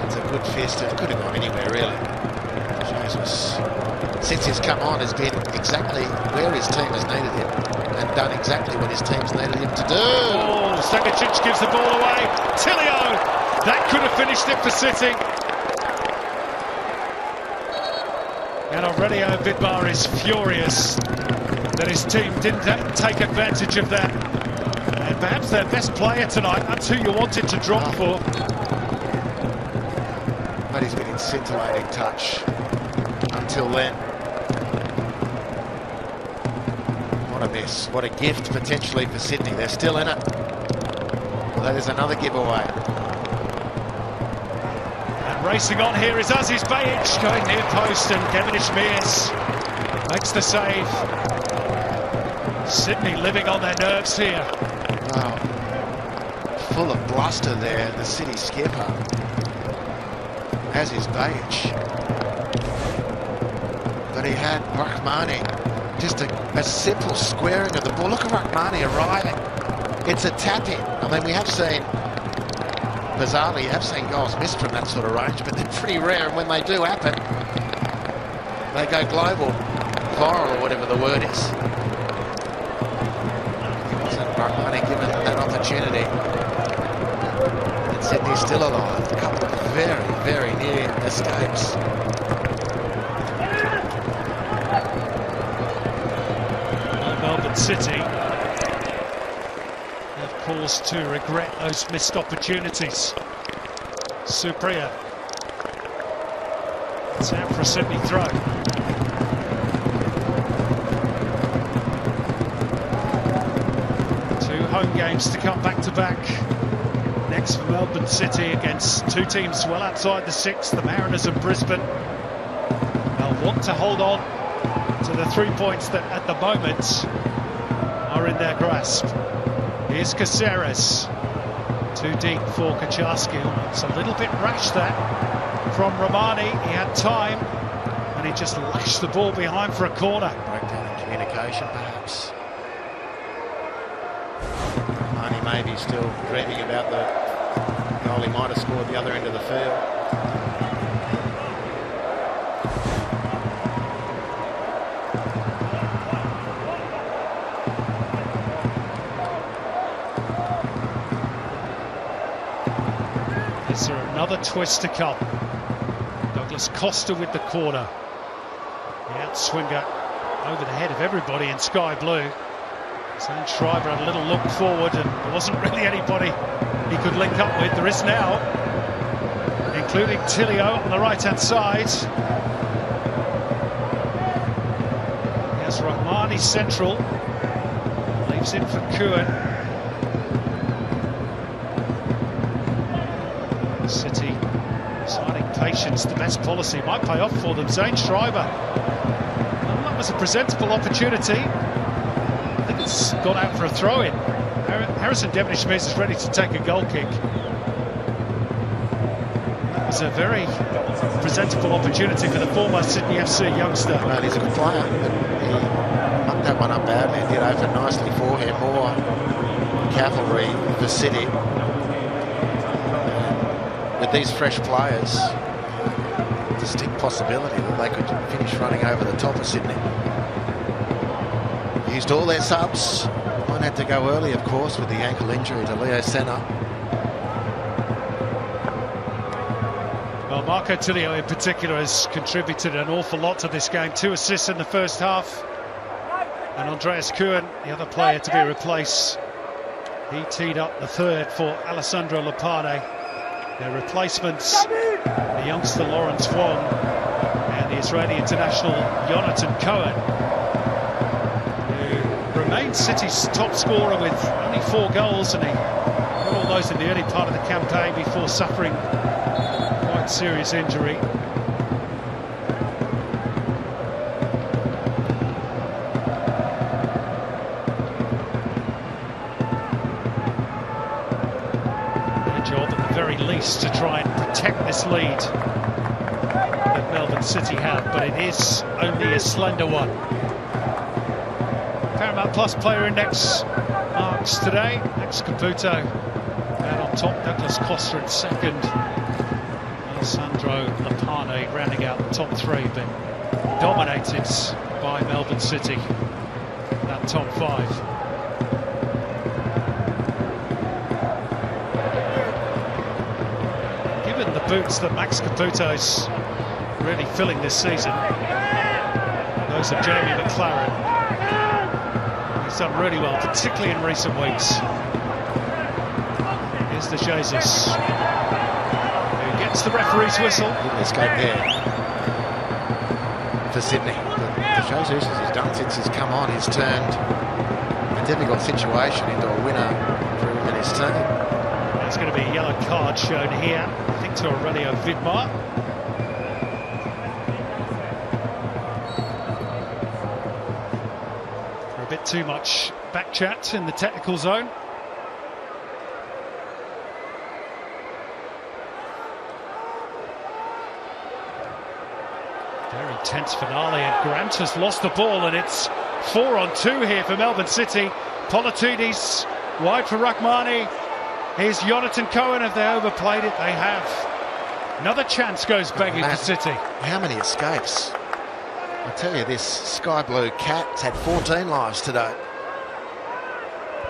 It's a good fist. It could have gone anywhere, really. Jesus, since he's come on, has been exactly where his team has needed him and done exactly what his team's needed him to do. Oh, Stankovic gives the ball away. Tilio! That could have finished it for City. And Aurelio Vidmar is furious that his team didn't take advantage of that. And perhaps their best player tonight, that's who you wanted to drop for. But he's been in scintillating touch until then. What a miss. What a gift potentially for Sydney. They're still in it. Although there's another giveaway. Racing on here is Aziz Bayic going near post, and Kevin Schmears makes the save. Sydney living on their nerves here. Wow. Full of bluster there, the City skipper. Aziz Bayic. But he had Rahmani. Just a simple squaring of the ball. Look at Rahmani arriving. It's a tap-in. I mean, we have seen... Bizarrely, you have seen goals missed from that sort of range, but they're pretty rare, and when they do happen, they go global, viral, or whatever the word is. Wasn't Rahmani given that opportunity? And Sydney's still alive. A couple of very, very near escapes. Melbourne City cause to regret those missed opportunities. Supriya. It's out for a Sydney throw. 2 home games to come back to back. Next for Melbourne City against 2 teams well outside the 6th, the Mariners and Brisbane. They'll want to hold on to the 3 points that at the moment are in their grasp. Here's Caceres, too deep for Kaczarski. It's a little bit rash that from Romani. He had time and he just lashed the ball behind for a corner. Breakdown in communication, perhaps. Romani maybe still dreaming about the goal he might have scored the other end of the field. Is there another twist to come? Douglas Costa with the corner. The outswinger over the head of everybody in sky blue. Zane Schreiber had a little look forward and there wasn't really anybody he could link up with. There is now, including Tilio on the right-hand side. Lopani central. Leaves in for Kuhn. City deciding patience, the best policy, might pay off for them. Zane Schreiber. Well, that was a presentable opportunity. I think it's gone out for a throw-in. Harrison Devonish-Smith is ready to take a goal kick. It was a very presentable opportunity for the former Sydney FC youngster. Well, he's a good player. He mucked that one up badly and did open nicely for him. More cavalry for City. With these fresh players, distinct possibility that they could finish running over the top of Sydney. Used all their subs. One had to go early, of course, with the ankle injury to Leo Senna. Well, Marco Tilio in particular has contributed an awful lot to this game. 2 assists in the first half. And Andreas Kuhn, the other player to be replaced, he teed up the third for Alessandro Lopane. Their replacements, the youngster Lawrence Wong and the Israeli international Jonathan Cohen, who remains City's top scorer with only 4 goals, and he got all those in the early part of the campaign before suffering quite serious injury. To try and protect this lead that Melbourne City have, but it is only a slender one. Paramount Plus Player Index marks today. Max Caputo and on top, Douglas Costa in second, Alessandro Lopane rounding out the top 3, but dominated by Melbourne City, that top 5. Boots that Max Caputo's really filling this season. Those of Jamie McLaren. He's done really well, particularly in recent weeks. Here's De Jesus, who gets the referee's whistle. Good escape there for Sydney. De Jesus, as he's done since he's come on, he's turned a difficult situation into a winner for him and his team. There's going to be a yellow card shown here, I think, to Aurelio Vidmar. For a bit too much back chat in the technical zone. Very tense finale, and Grant has lost the ball, and it's 4-on-2 here for Melbourne City. Politudis wide for Rahmani. Here's Jonathan Cohen. Have they overplayed it? They have. Another chance goes begging for City. How many escapes? I tell you, this sky blue cat's had 14 lives today.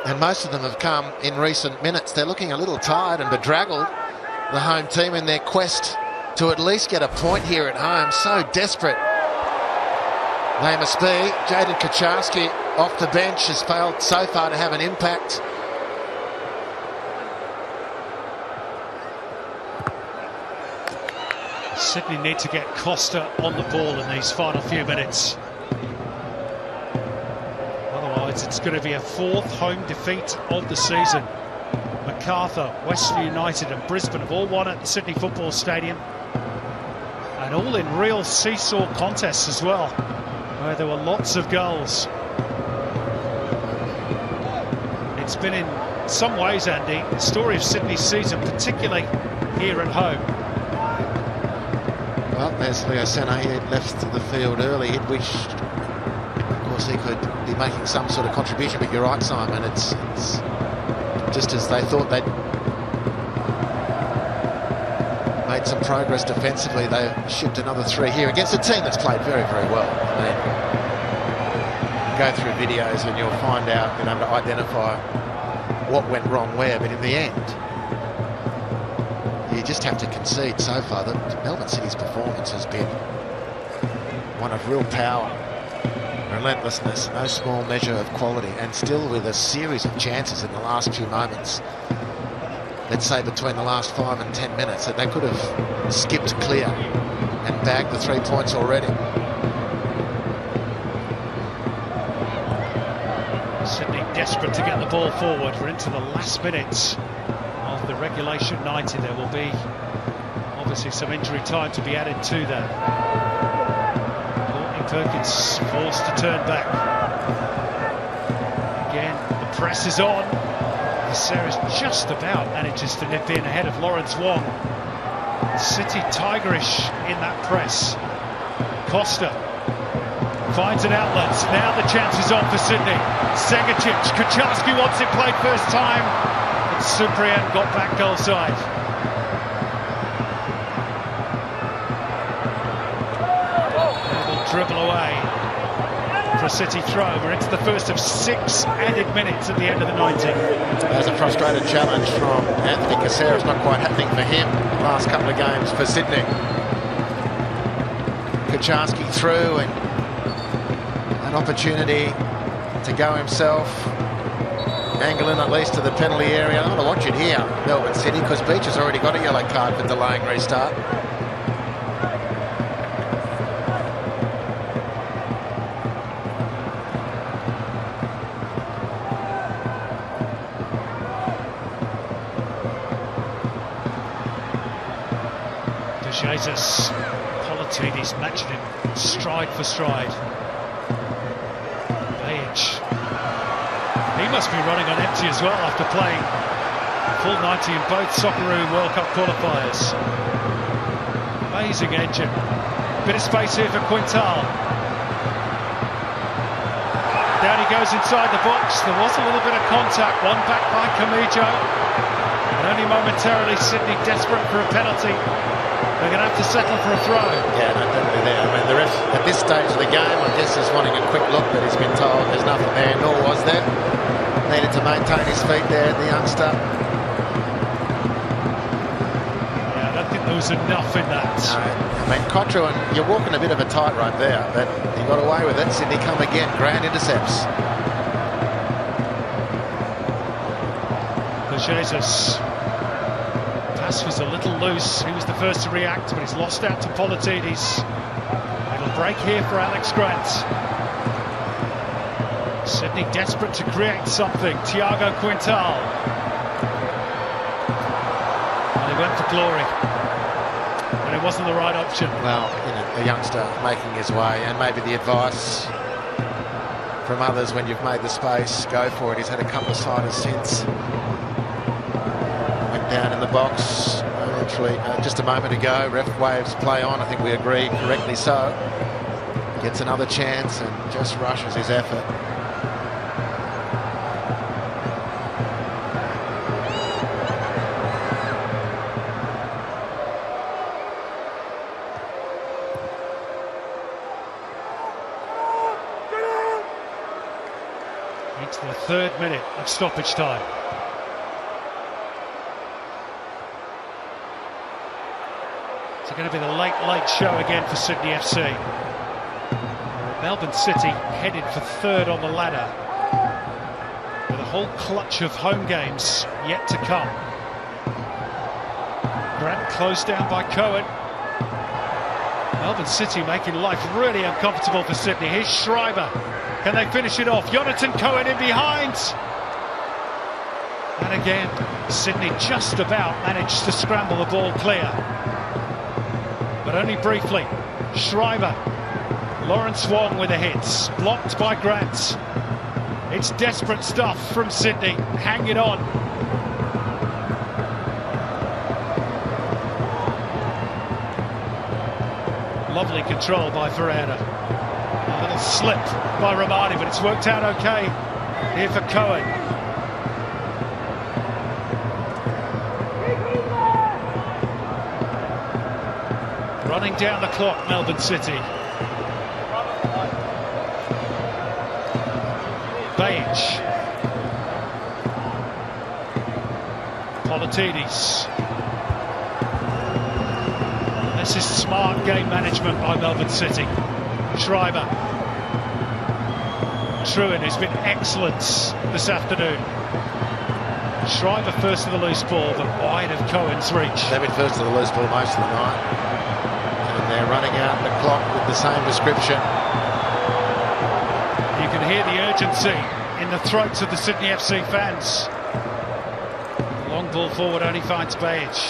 And most of them have come in recent minutes. They're looking a little tired and bedraggled, the home team, in their quest to at least get a point here at home. So desperate they must be. Jaden Kaczarski off the bench has failed so far to have an impact. Sydney need to get Costa on the ball in these final few minutes. Otherwise, it's going to be a 4th home defeat of the season. MacArthur, Western United and Brisbane have all won at the Sydney Football Stadium. And all in real seesaw contests as well, where there were lots of goals. It's been in some ways, Andy, the story of Sydney's season, particularly here at home. Well, there's Leo Senna. He left the field early. He'd wished, of course, he could be making some sort of contribution, but you're right, Simon. It's just as they thought they'd made some progress defensively, they shipped another 3 here against a team that's played very, very well. I mean, go through videos and you'll find out, to identify what went wrong where, but in the end, you just have to concede so far that Melbourne City's performance has been one of real power, relentlessness, no small measure of quality, and still with a series of chances in the last few moments, let's say between the last 5 and 10 minutes, that they could have skipped clear and bagged the 3 points already. desperate to get the ball forward. We're into the last minutes of the regulation 90. There will be obviously some injury time to be added to that. Courtney Perkins forced to turn back. Again, the press is on. Sarah's just about manages to nip in ahead of Lawrence Wong. City tigerish in that press. Costa finds an outlet. Now the chance is on for Sydney. Segacic, Kucharski wants it played first time, but Cyprian got back goal side. They'll dribble away for a City throw. We're into the first of 6 added minutes at the end of the 90. There's a frustrated challenge from Anthony Cassera. It's not quite happening for him the last couple of games for Sydney. Kucharski through and an opportunity to go himself. Angle in at least to the penalty area. I want to watch it here, Melbourne City, because Beach has already got a yellow card for delaying restart. Jesus, Politides matching him stride for stride. Page. He must be running on empty as well after playing full 90 in both Socceroo World Cup qualifiers. Amazing engine. Bit of space here for Quintal. Down he goes inside the box. There was a little bit of contact. One back by Camijo. And only momentarily Sydney desperate for a penalty. They're going to have to settle for a throw. Yeah, no, definitely there. I mean, the ref at this stage of the game, I guess, is wanting a quick look, but he's been told there's nothing there, nor was there. Needed to maintain his feet there, the youngster. Yeah, I don't think there was enough in that. No, I mean, Cottrell, you're walking a bit of a tightrope there, but he got away with it. Sydney come again, grand intercepts. Jesus. Pass was a little loose. He was the first to react, but he's lost out to Politides. It'll break here for Alex Grant. Sydney desperate to create something. Thiago Quintal. And he went for glory, but it wasn't the right option. Well, you know, a youngster making his way, and maybe the advice from others when you've made the space, go for it. He's had a couple of siders since. Down in the box, literally just a moment ago. Ref waves play on. I think we agree, correctly so. Gets another chance and just rushes his effort. Into the 3rd minute of stoppage time. It's going to be the late show again for Sydney FC. Melbourne City headed for 3rd on the ladder, with a whole clutch of home games yet to come. Grant closed down by Cohen. Melbourne City making life really uncomfortable for Sydney. Here's Schreiber. Can they finish it off? Jonathan Cohen in behind. And again, Sydney just about managed to scramble the ball clear, but only briefly. Schreiber, Lawrence Wong with a hit, blocked by Grant. It's desperate stuff from Sydney, hanging on. Lovely control by Ferreira. A little slip by Romani, but it's worked out okay here for Cohen. Running down the clock, Melbourne City. Beige. Politides. This is smart game management by Melbourne City. Schreiber. Truin, who's been excellent this afternoon. Schreiber first to the loose ball, but wide of Cohen's reach. They've been first to the loose ball most of the night. And they're running out the clock with the same description. You can hear the urgency in in the throats of the Sydney FC fans. Long ball forward only finds Bayage.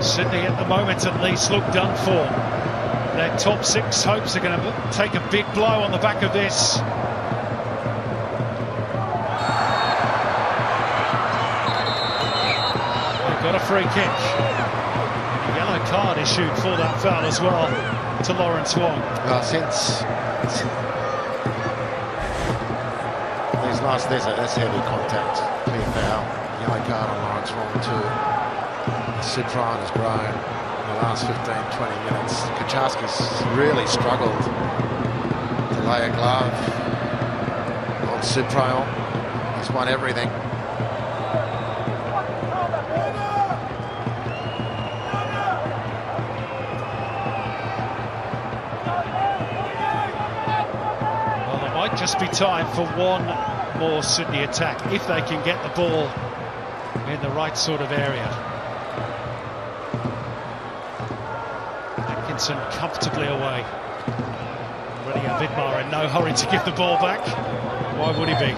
Sydney at the moment at least look done for. Their top six hopes are going to take a big blow on the back of this. They've got a free kick. A yellow card issued for that foul as well to Lawrence Wong. Well, since that's heavy contact, clear foul, yellow card on Lawrence Wong too. Cyprian has grown in the last 15-20 minutes. Kaczarski's really struggled to lay a glove on Cyprian. He's won everything. Well, there might just be time for one more Sydney attack if they can get the ball in the right sort of area. Comfortably away. Radia Vidmar in no hurry to give the ball back. Why would he be?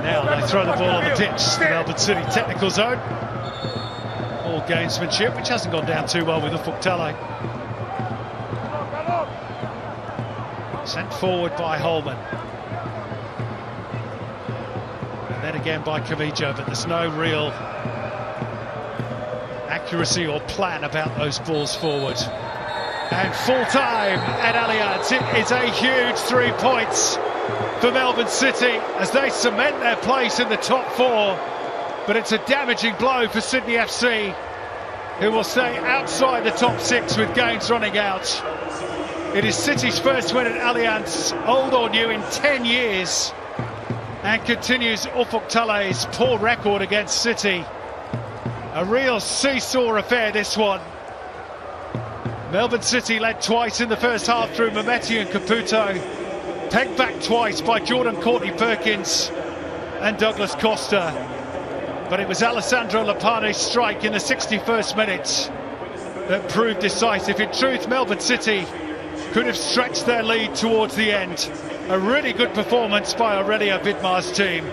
Now they throw the ball on the ditch. The Melbourne City technical zone. All gamesmanship, which hasn't gone down too well with Ufuktale. Sent forward by Holman. And then again by Camijo, but there's no real accuracy or plan about those balls forward. And full time at Allianz. It is a huge 3 points for Melbourne City as they cement their place in the top four. But it's a damaging blow for Sydney FC, who will stay outside the top six with games running out. It is City's first win at Allianz, old or new, in 10 years, and continues Ufuktale's poor record against City. A real seesaw affair, this one. Melbourne City led twice in the first half through Mehmeti and Caputo, pegged back twice by Jordan Courtney-Perkins and Douglas Costa. But it was Alessandro Lapane's strike in the 61st minute that proved decisive. In truth, Melbourne City could have stretched their lead towards the end. A really good performance by Aurelio Vidmar's team.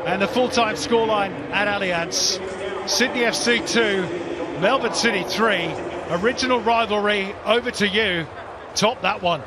And the full-time scoreline at Allianz: Sydney FC 2, Melbourne City 3. Original rivalry over to you. Top that one.